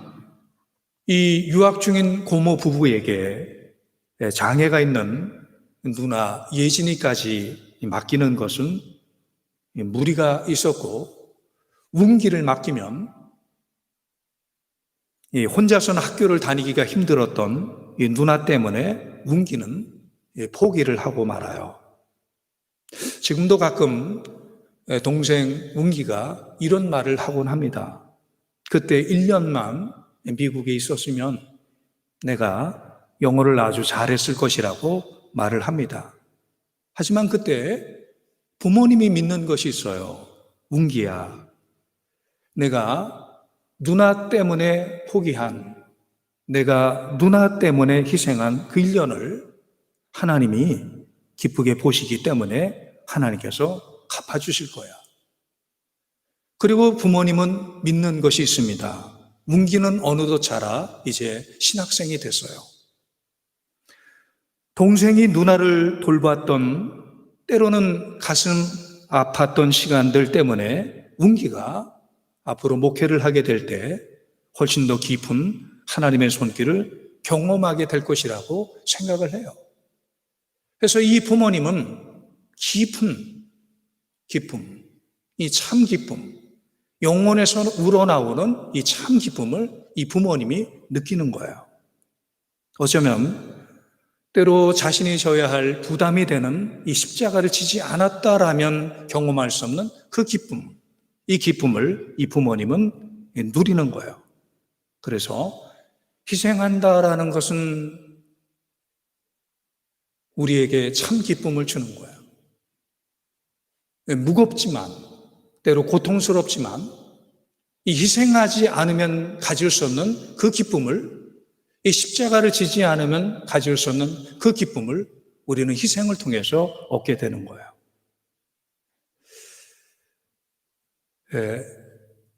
이 유학 중인 고모 부부에게 장애가 있는 누나 예진이까지 맡기는 것은 무리가 있었고, 운기를 맡기면 혼자서는 학교를 다니기가 힘들었던 이 누나 때문에 운기는 포기를 하고 말아요. 지금도 가끔 동생 운기가 이런 말을 하곤 합니다. 그때 1년만 미국에 있었으면 내가 영어를 아주 잘했을 것이라고 말을 합니다. 하지만 그때 부모님이 믿는 것이 있어요. 운기야, 내가 누나 때문에 포기한, 내가 누나 때문에 희생한 그 1년을 하나님이 기쁘게 보시기 때문에 하나님께서 갚아주실 거야. 그리고 부모님은 믿는 것이 있습니다. 운기는 어느덧 자라 이제 신학생이 됐어요. 동생이 누나를 돌봤던, 때로는 가슴 아팠던 시간들 때문에 운기가 앞으로 목회를 하게 될 때 훨씬 더 깊은 하나님의 손길을 경험하게 될 것이라고 생각을 해요. 그래서 이 부모님은 깊은 기쁨, 이 참 기쁨, 영혼에서 우러나오는 이 참 기쁨을 이 부모님이 느끼는 거예요. 어쩌면 때로 자신이 져야 할 부담이 되는 이 십자가를 지지 않았다라면 경험할 수 없는 그 기쁨, 이 기쁨을 이 부모님은 누리는 거예요. 그래서 희생한다라는 것은 우리에게 참 기쁨을 주는 거예요. 무겁지만, 때로 고통스럽지만, 이 희생하지 않으면 가질 수 없는 그 기쁨을, 이 십자가를 지지 않으면 가질 수 없는 그 기쁨을 우리는 희생을 통해서 얻게 되는 거예요.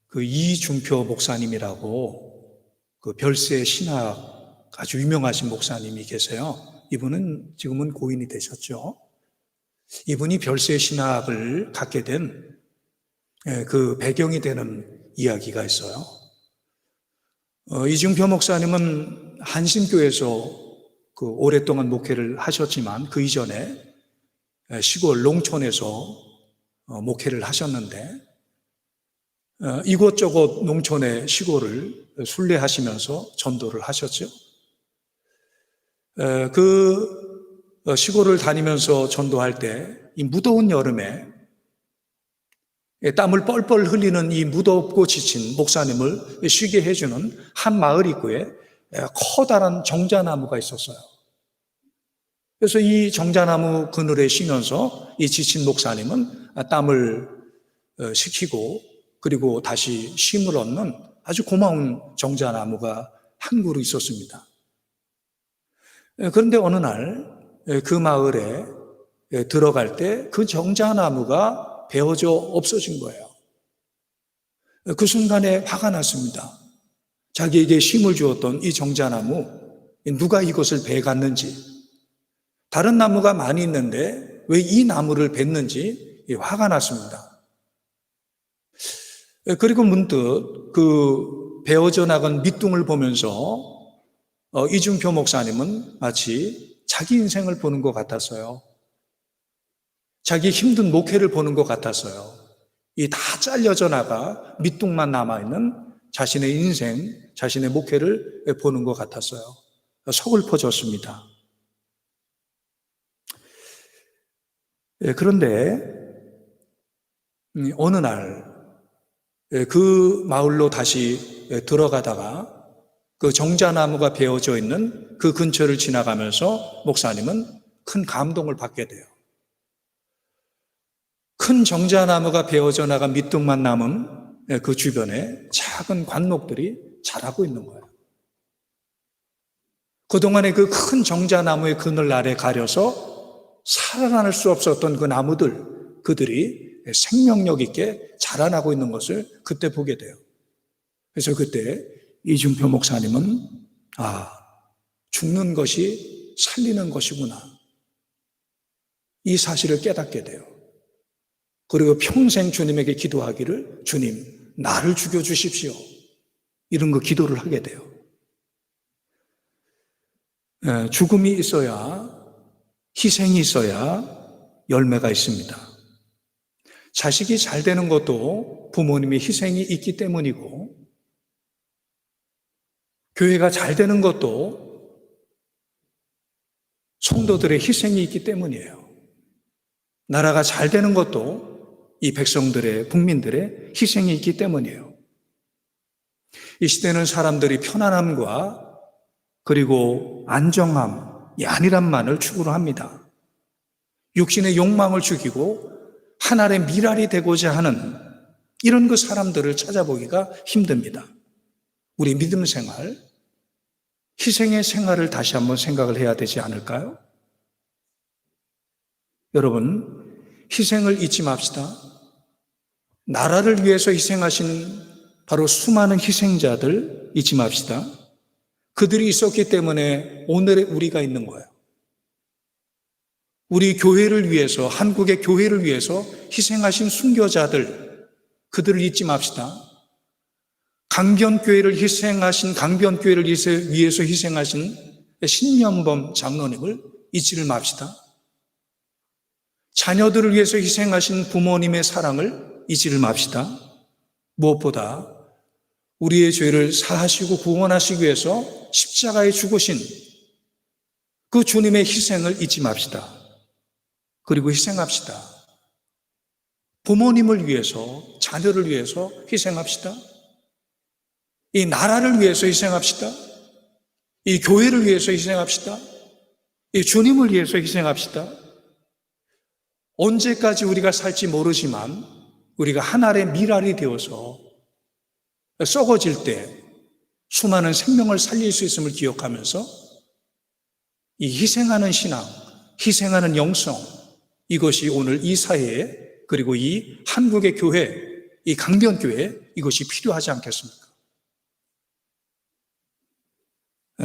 그 이준표 목사님이라고 그 별세 신학 아주 유명하신 목사님이 계세요. 이분은 지금은 고인이 되셨죠. 이분이 별세 신학을 갖게 된 그 배경이 되는 이야기가 있어요. 이준표 목사님은 한신교에서 그 오랫동안 목회를 하셨지만 그 이전에 시골 농촌에서 목회를 하셨는데 이곳저곳 농촌의 시골을 순례하시면서 전도를 하셨죠. 그 시골을 다니면서 전도할 때 이 무더운 여름에 땀을 뻘뻘 흘리는 이 무덥고 지친 목사님을 쉬게 해주는 한 마을 입구에 커다란 정자나무가 있었어요. 그래서 이 정자나무 그늘에 쉬면서 이 지친 목사님은 땀을 식히고 그리고 다시 쉼을 얻는 아주 고마운 정자나무가 한 그루 있었습니다. 그런데 어느 날 그 마을에 들어갈 때 그 정자나무가 베어져 없어진 거예요. 그 순간에 화가 났습니다. 자기에게 쉼을 주었던 이 정자나무, 누가 이것을 베갔는지, 다른 나무가 많이 있는데 왜 이 나무를 뱄는지 화가 났습니다. 그리고 문득 그 베어져 나간 밑둥을 보면서 이중표 목사님은 마치 자기 인생을 보는 것 같았어요. 자기 힘든 목회를 보는 것 같았어요. 이 다 잘려져 나가 밑둥만 남아있는 자신의 인생, 자신의 목회를 보는 것 같았어요. 서글퍼졌습니다. 그런데 어느 날 그 마을로 다시 들어가다가 그 정자나무가 베어져 있는 그 근처를 지나가면서 목사님은 큰 감동을 받게 돼요. 큰 정자나무가 베어져 나간 밑둥만 남은 그 주변에 작은 관목들이 자라고 있는 거예요. 그동안에 그 큰 정자나무의 그늘 아래 가려서 살아날 수 없었던 그 나무들, 그들이 생명력 있게 자라나고 있는 것을 그때 보게 돼요. 그래서 그때 이중표 목사님은 죽는 것이 살리는 것이구나, 이 사실을 깨닫게 돼요. 그리고 평생 주님에게 기도하기를, 주님, 나를 죽여주십시오, 이런 거 기도를 하게 돼요. 죽음이 있어야, 희생이 있어야 열매가 있습니다. 자식이 잘 되는 것도 부모님의 희생이 있기 때문이고, 교회가 잘 되는 것도 성도들의 희생이 있기 때문이에요. 나라가 잘 되는 것도 이 백성들의, 국민들의 희생이 있기 때문이에요. 이 시대는 사람들이 편안함과 그리고 안정함, 이 안일함만을 추구를 합니다. 육신의 욕망을 죽이고 하나님의 미랄이 되고자 하는 이런 그 사람들을 찾아보기가 힘듭니다. 우리 믿음 생활, 희생의 생활을 다시 한번 생각을 해야 되지 않을까요? 여러분, 희생을 잊지 맙시다. 나라를 위해서 희생하신 바로 수많은 희생자들 잊지 맙시다. 그들이 있었기 때문에 오늘의 우리가 있는 거예요. 우리 교회를 위해서, 한국의 교회를 위해서 희생하신 순교자들, 그들을 잊지 맙시다. 강변교회를 위해서 희생하신 신명범 장로님을 잊지를 맙시다. 자녀들을 위해서 희생하신 부모님의 사랑을 잊지를 맙시다. 무엇보다 우리의 죄를 사하시고 구원하시기 위해서 십자가에 죽으신 그 주님의 희생을 잊지 맙시다. 그리고 희생합시다. 부모님을 위해서, 자녀를 위해서 희생합시다. 이 나라를 위해서 희생합시다. 이 교회를 위해서 희생합시다. 이 주님을 위해서 희생합시다. 언제까지 우리가 살지 모르지만 우리가 하나의 미랄이 되어서 썩어질 때 수많은 생명을 살릴 수 있음을 기억하면서 이 희생하는 신앙, 희생하는 영성, 이것이 오늘 이 사회에, 그리고 이 한국의 교회, 이 강변교회, 이것이 필요하지 않겠습니까?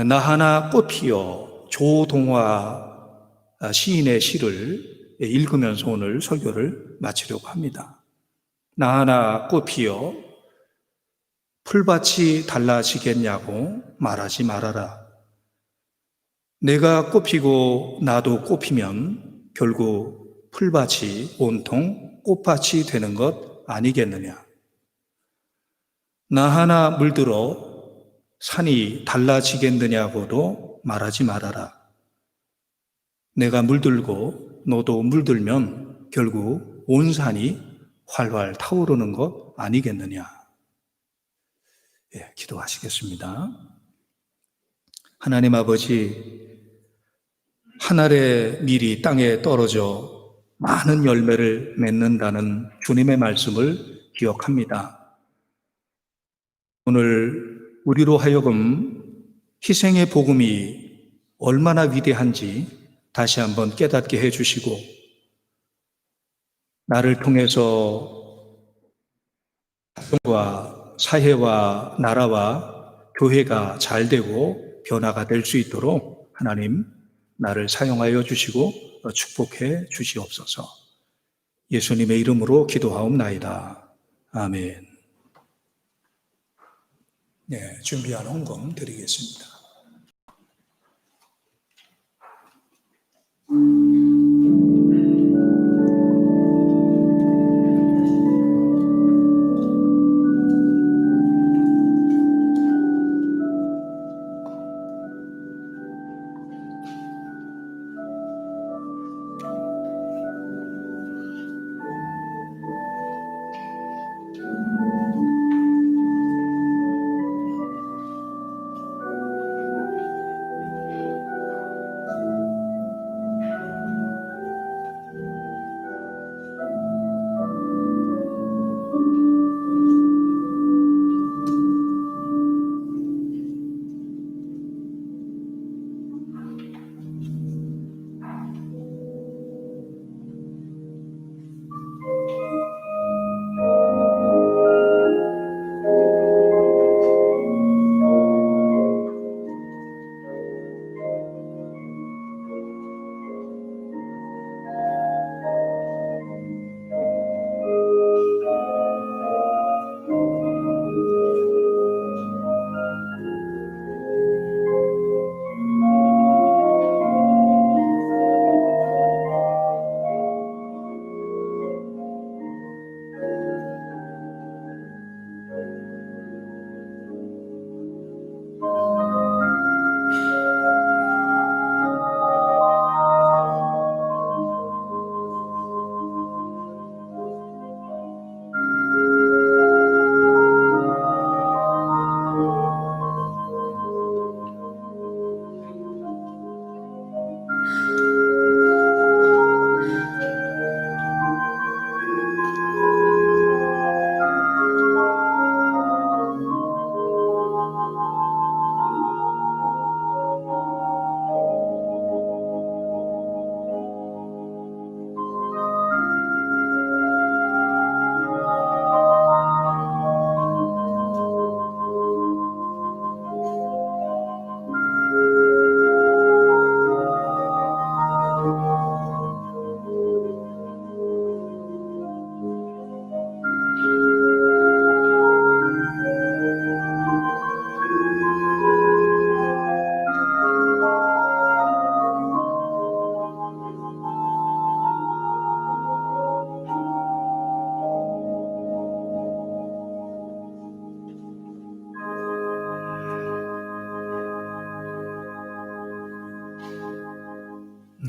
나 하나 꽃 피어, 조동화 시인의 시를 읽으면서 오늘 설교를 마치려고 합니다. 나 하나 꽃 피어 풀밭이 달라지겠냐고 말하지 말아라. 내가 꽃 피고 나도 꽃 피면 결국 풀밭이 온통 꽃밭이 되는 것 아니겠느냐. 나 하나 물들어 산이 달라지겠느냐고도 말하지 말아라. 내가 물들고 너도 물들면 결국 온 산이 활활 타오르는 것 아니겠느냐. 기도하시겠습니다. 하나님 아버지, 한 알의 밀이 땅에 떨어져 많은 열매를 맺는다는 주님의 말씀을 기억합니다. 오늘 우리로 하여금 희생의 복음이 얼마나 위대한지 다시 한번 깨닫게 해주시고, 나를 통해서 가정과 사회와 나라와 교회가 잘 되고 변화가 될 수 있도록 하나님 나를 사용하여 주시고 축복해 주시옵소서. 예수님의 이름으로 기도하옵나이다. 아멘. 네, 준비한 헌금 드리겠습니다.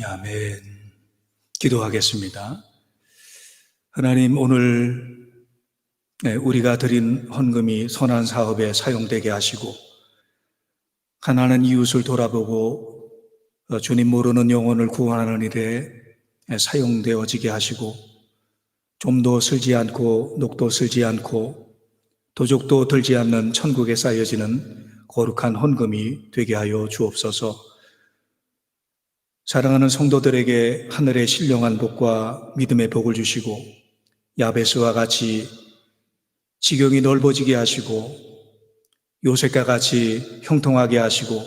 아멘. 기도하겠습니다. 하나님, 오늘 우리가 드린 헌금이 선한 사업에 사용되게 하시고, 가난한 이웃을 돌아보고 주님 모르는 영혼을 구원하는 일에 사용되어지게 하시고, 좀도 슬지 않고 녹도 슬지 않고 도적도 들지 않는 천국에 쌓여지는 거룩한 헌금이 되게 하여 주옵소서. 사랑하는 성도들에게 하늘의 신령한 복과 믿음의 복을 주시고, 야베스와 같이 지경이 넓어지게 하시고, 요셉과 같이 형통하게 하시고,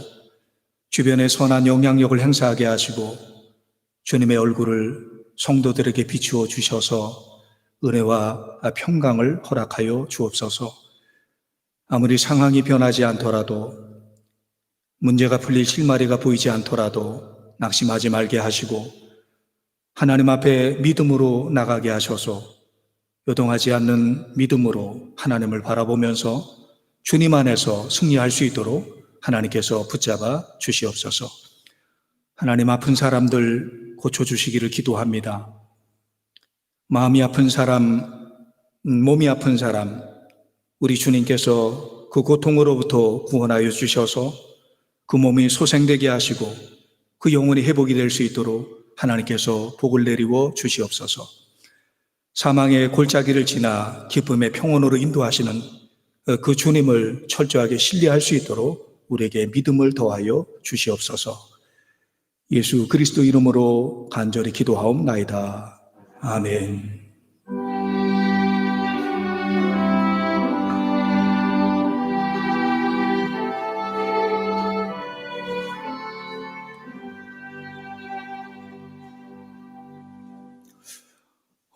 주변에 선한 영향력을 행사하게 하시고, 주님의 얼굴을 성도들에게 비추어 주셔서 은혜와 평강을 허락하여 주옵소서. 아무리 상황이 변하지 않더라도, 문제가 풀릴 실마리가 보이지 않더라도 낙심하지 말게 하시고, 하나님 앞에 믿음으로 나가게 하셔서 요동하지 않는 믿음으로 하나님을 바라보면서 주님 안에서 승리할 수 있도록 하나님께서 붙잡아 주시옵소서. 하나님, 아픈 사람들 고쳐주시기를 기도합니다. 마음이 아픈 사람, 몸이 아픈 사람, 우리 주님께서 그 고통으로부터 구원하여 주셔서 그 몸이 소생되게 하시고 그 영혼이 회복이 될 수 있도록 하나님께서 복을 내리워 주시옵소서. 사망의 골짜기를 지나 기쁨의 평온으로 인도하시는 그 주님을 철저하게 신뢰할 수 있도록 우리에게 믿음을 더하여 주시옵소서. 예수 그리스도 이름으로 간절히 기도하옵나이다. 아멘.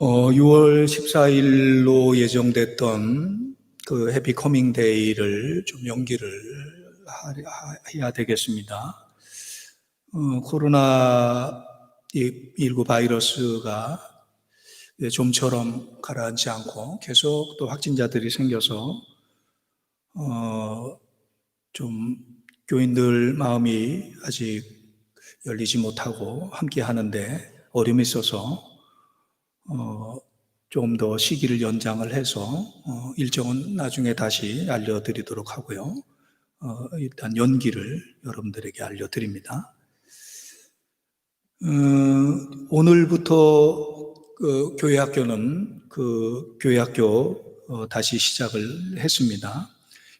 어, 6월 14일로 예정됐던 그 해피 커밍 데이를 좀 연기를 해야 되겠습니다. 코로나19 바이러스가 좀처럼 가라앉지 않고 계속 또 확진자들이 생겨서 좀 교인들 마음이 아직 열리지 못하고 함께 하는데 어려움이 있어서 좀 더 시기를 연장을 해서 일정은 나중에 다시 알려드리도록 하고요. 일단 연기를 여러분들에게 알려드립니다. 오늘부터 그 교회학교는 다시 시작을 했습니다.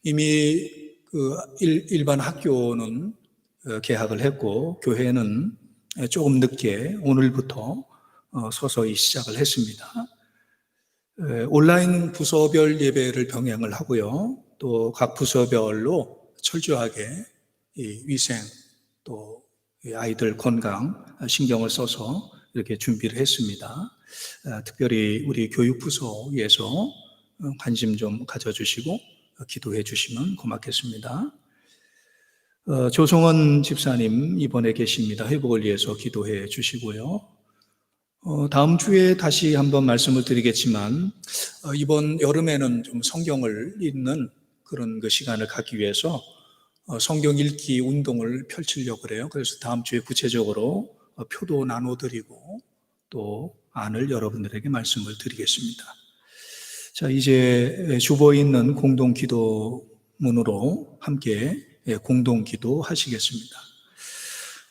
이미 그 일반 학교는 개학을 했고 교회는 조금 늦게 오늘부터 서서히 시작을 했습니다. 온라인 부서별 예배를 병행을 하고요. 또 각 부서별로 철저하게 이 위생 또 아이들 건강 신경을 써서 이렇게 준비를 했습니다. 특별히 우리 교육부서에서 관심 좀 가져주시고 기도해 주시면 고맙겠습니다. 조성원 집사님 이번에 계십니다. 회복을 위해서 기도해 주시고요. 다음 주에 다시 한번 말씀을 드리겠지만 이번 여름에는 좀 성경을 읽는 그런 그 시간을 갖기 위해서 성경 읽기 운동을 펼치려고 그래요. 그래서 다음 주에 구체적으로 표도 나눠드리고 또 안을 여러분들에게 말씀을 드리겠습니다. 자, 이제 주보에 있는 공동기도문으로 함께 공동기도 하시겠습니다.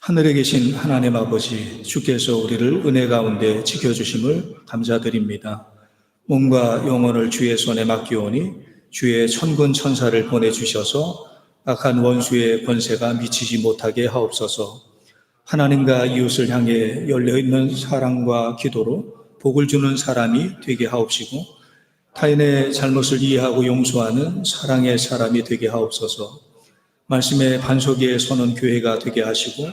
하늘에 계신 하나님 아버지, 주께서 우리를 은혜 가운데 지켜주심을 감사드립니다. 몸과 영혼을 주의 손에 맡기오니 주의 천군 천사를 보내주셔서 악한 원수의 권세가 미치지 못하게 하옵소서. 하나님과 이웃을 향해 열려있는 사랑과 기도로 복을 주는 사람이 되게 하옵시고 타인의 잘못을 이해하고 용서하는 사랑의 사람이 되게 하옵소서. 말씀의 반석에 서는 교회가 되게 하시고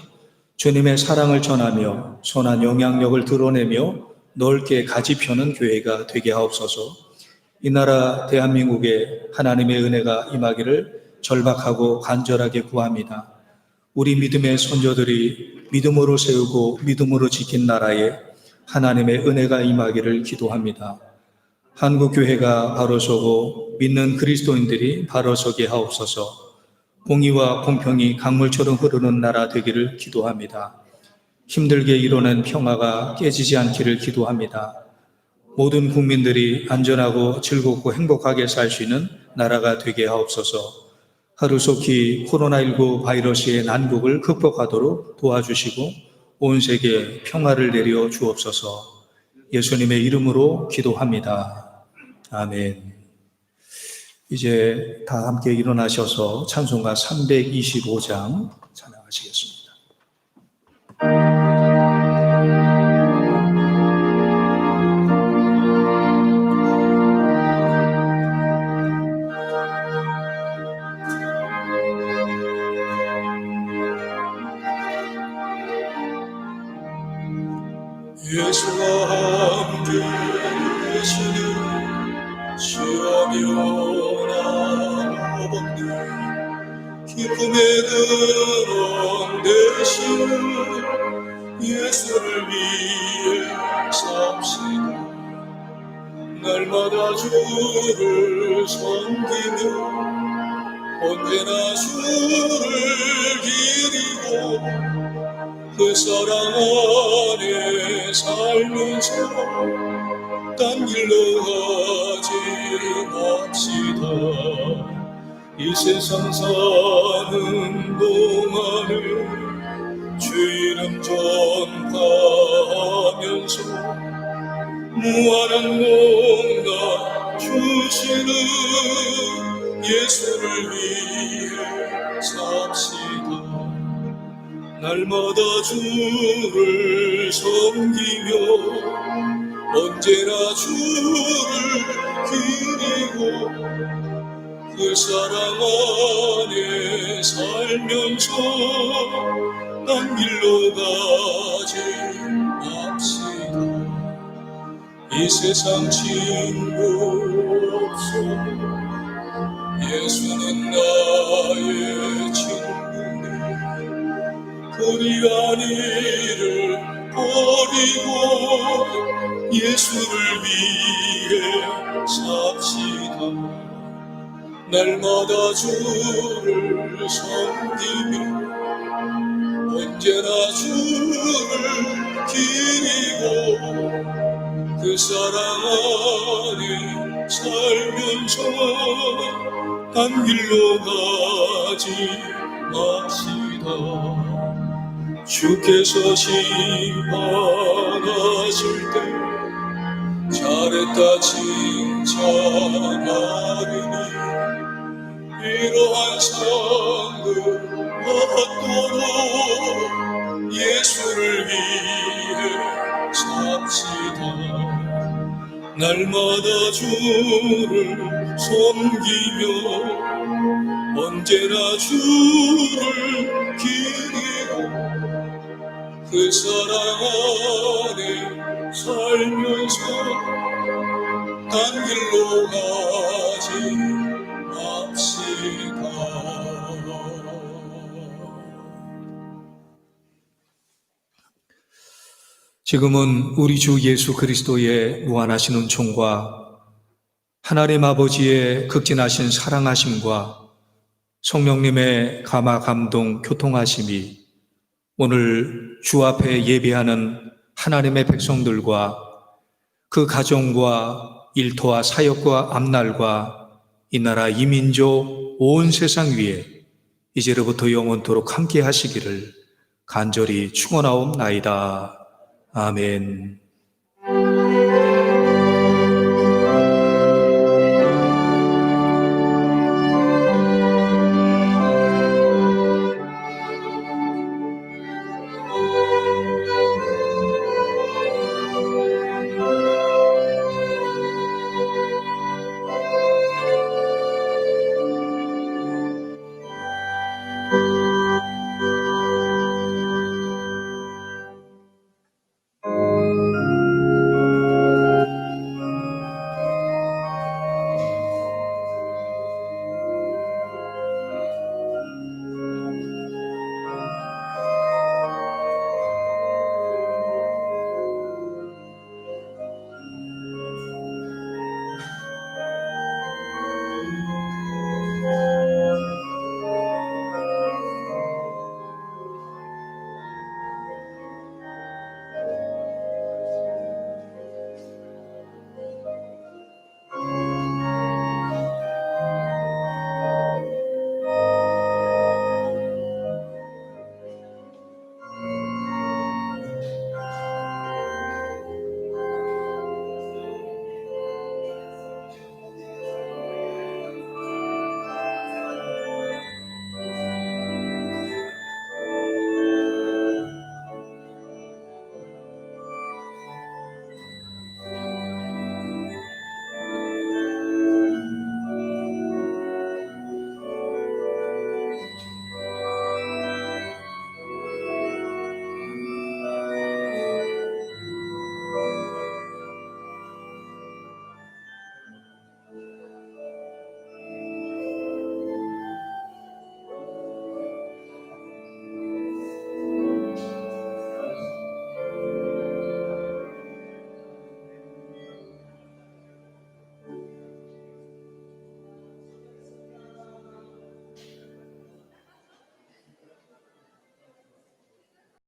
주님의 사랑을 전하며 선한 영향력을 드러내며 넓게 가지 펴는 교회가 되게 하옵소서. 이 나라 대한민국에 하나님의 은혜가 임하기를 절박하고 간절하게 구합니다. 우리 믿음의 선조들이 믿음으로 세우고 믿음으로 지킨 나라에 하나님의 은혜가 임하기를 기도합니다. 한국교회가 바로 서고 믿는 그리스도인들이 바로 서게 하옵소서. 공의와 공평이 강물처럼 흐르는 나라 되기를 기도합니다. 힘들게 이뤄낸 평화가 깨지지 않기를 기도합니다. 모든 국민들이 안전하고 즐겁고 행복하게 살 수 있는 나라가 되게 하옵소서. 하루속히 코로나19 바이러스의 난국을 극복하도록 도와주시고 온 세계에 평화를 내려 주옵소서. 예수님의 이름으로 기도합니다. 아멘. 이제 다 함께 일어나셔서 찬송가 325장 찬양하시겠습니다. 예수와 함께 계시는 시험이오나 모범들 기쁨의 근원 되시는 예수를 위해 주를 섬기며 언제나 주를 기리고 그 사랑 안에 살면서 딴 길로 가지 맙시다. 이 세상 사는 동안에 주 이름 전파하면서 무한한 공간 주시는 예수를 위해 삽시다. 날마다 주를 섬기며 언제나 주를 기리고 그 사랑 안에 살면서 딴 길로 가지 맙시다. 이 세상 친구 없어도 예수는 나의 친구네. 그리한 이를 버리고 예수를 위해 삽시다. 날마다 주를 섬기며 언제나 주를 기리고 그 사랑 안에 살면서 딴 길로 가지 맙시다. 주께서 심판하실 때 잘했다 칭찬하리니 이러한 상을 얻도록 예수를 위해 삽시다. 날마다 주를 섬기며 언제나 주를 기리고 그 사랑 안에 살면서 딴 길로 가지 맙시다. 지금은 우리 주 예수 그리스도의 무한하신 은총과 하나님 아버지의 극진하신 사랑하심과 성령님의 감화 감동 교통하심이 오늘 주 앞에 예배하는 하나님의 백성들과 그 가정과 일터와 사역과 앞날과 이 나라 이민족 온 세상 위에 이제로부터 영원토록 함께 하시기를 간절히 축원하옵나이다. 아멘.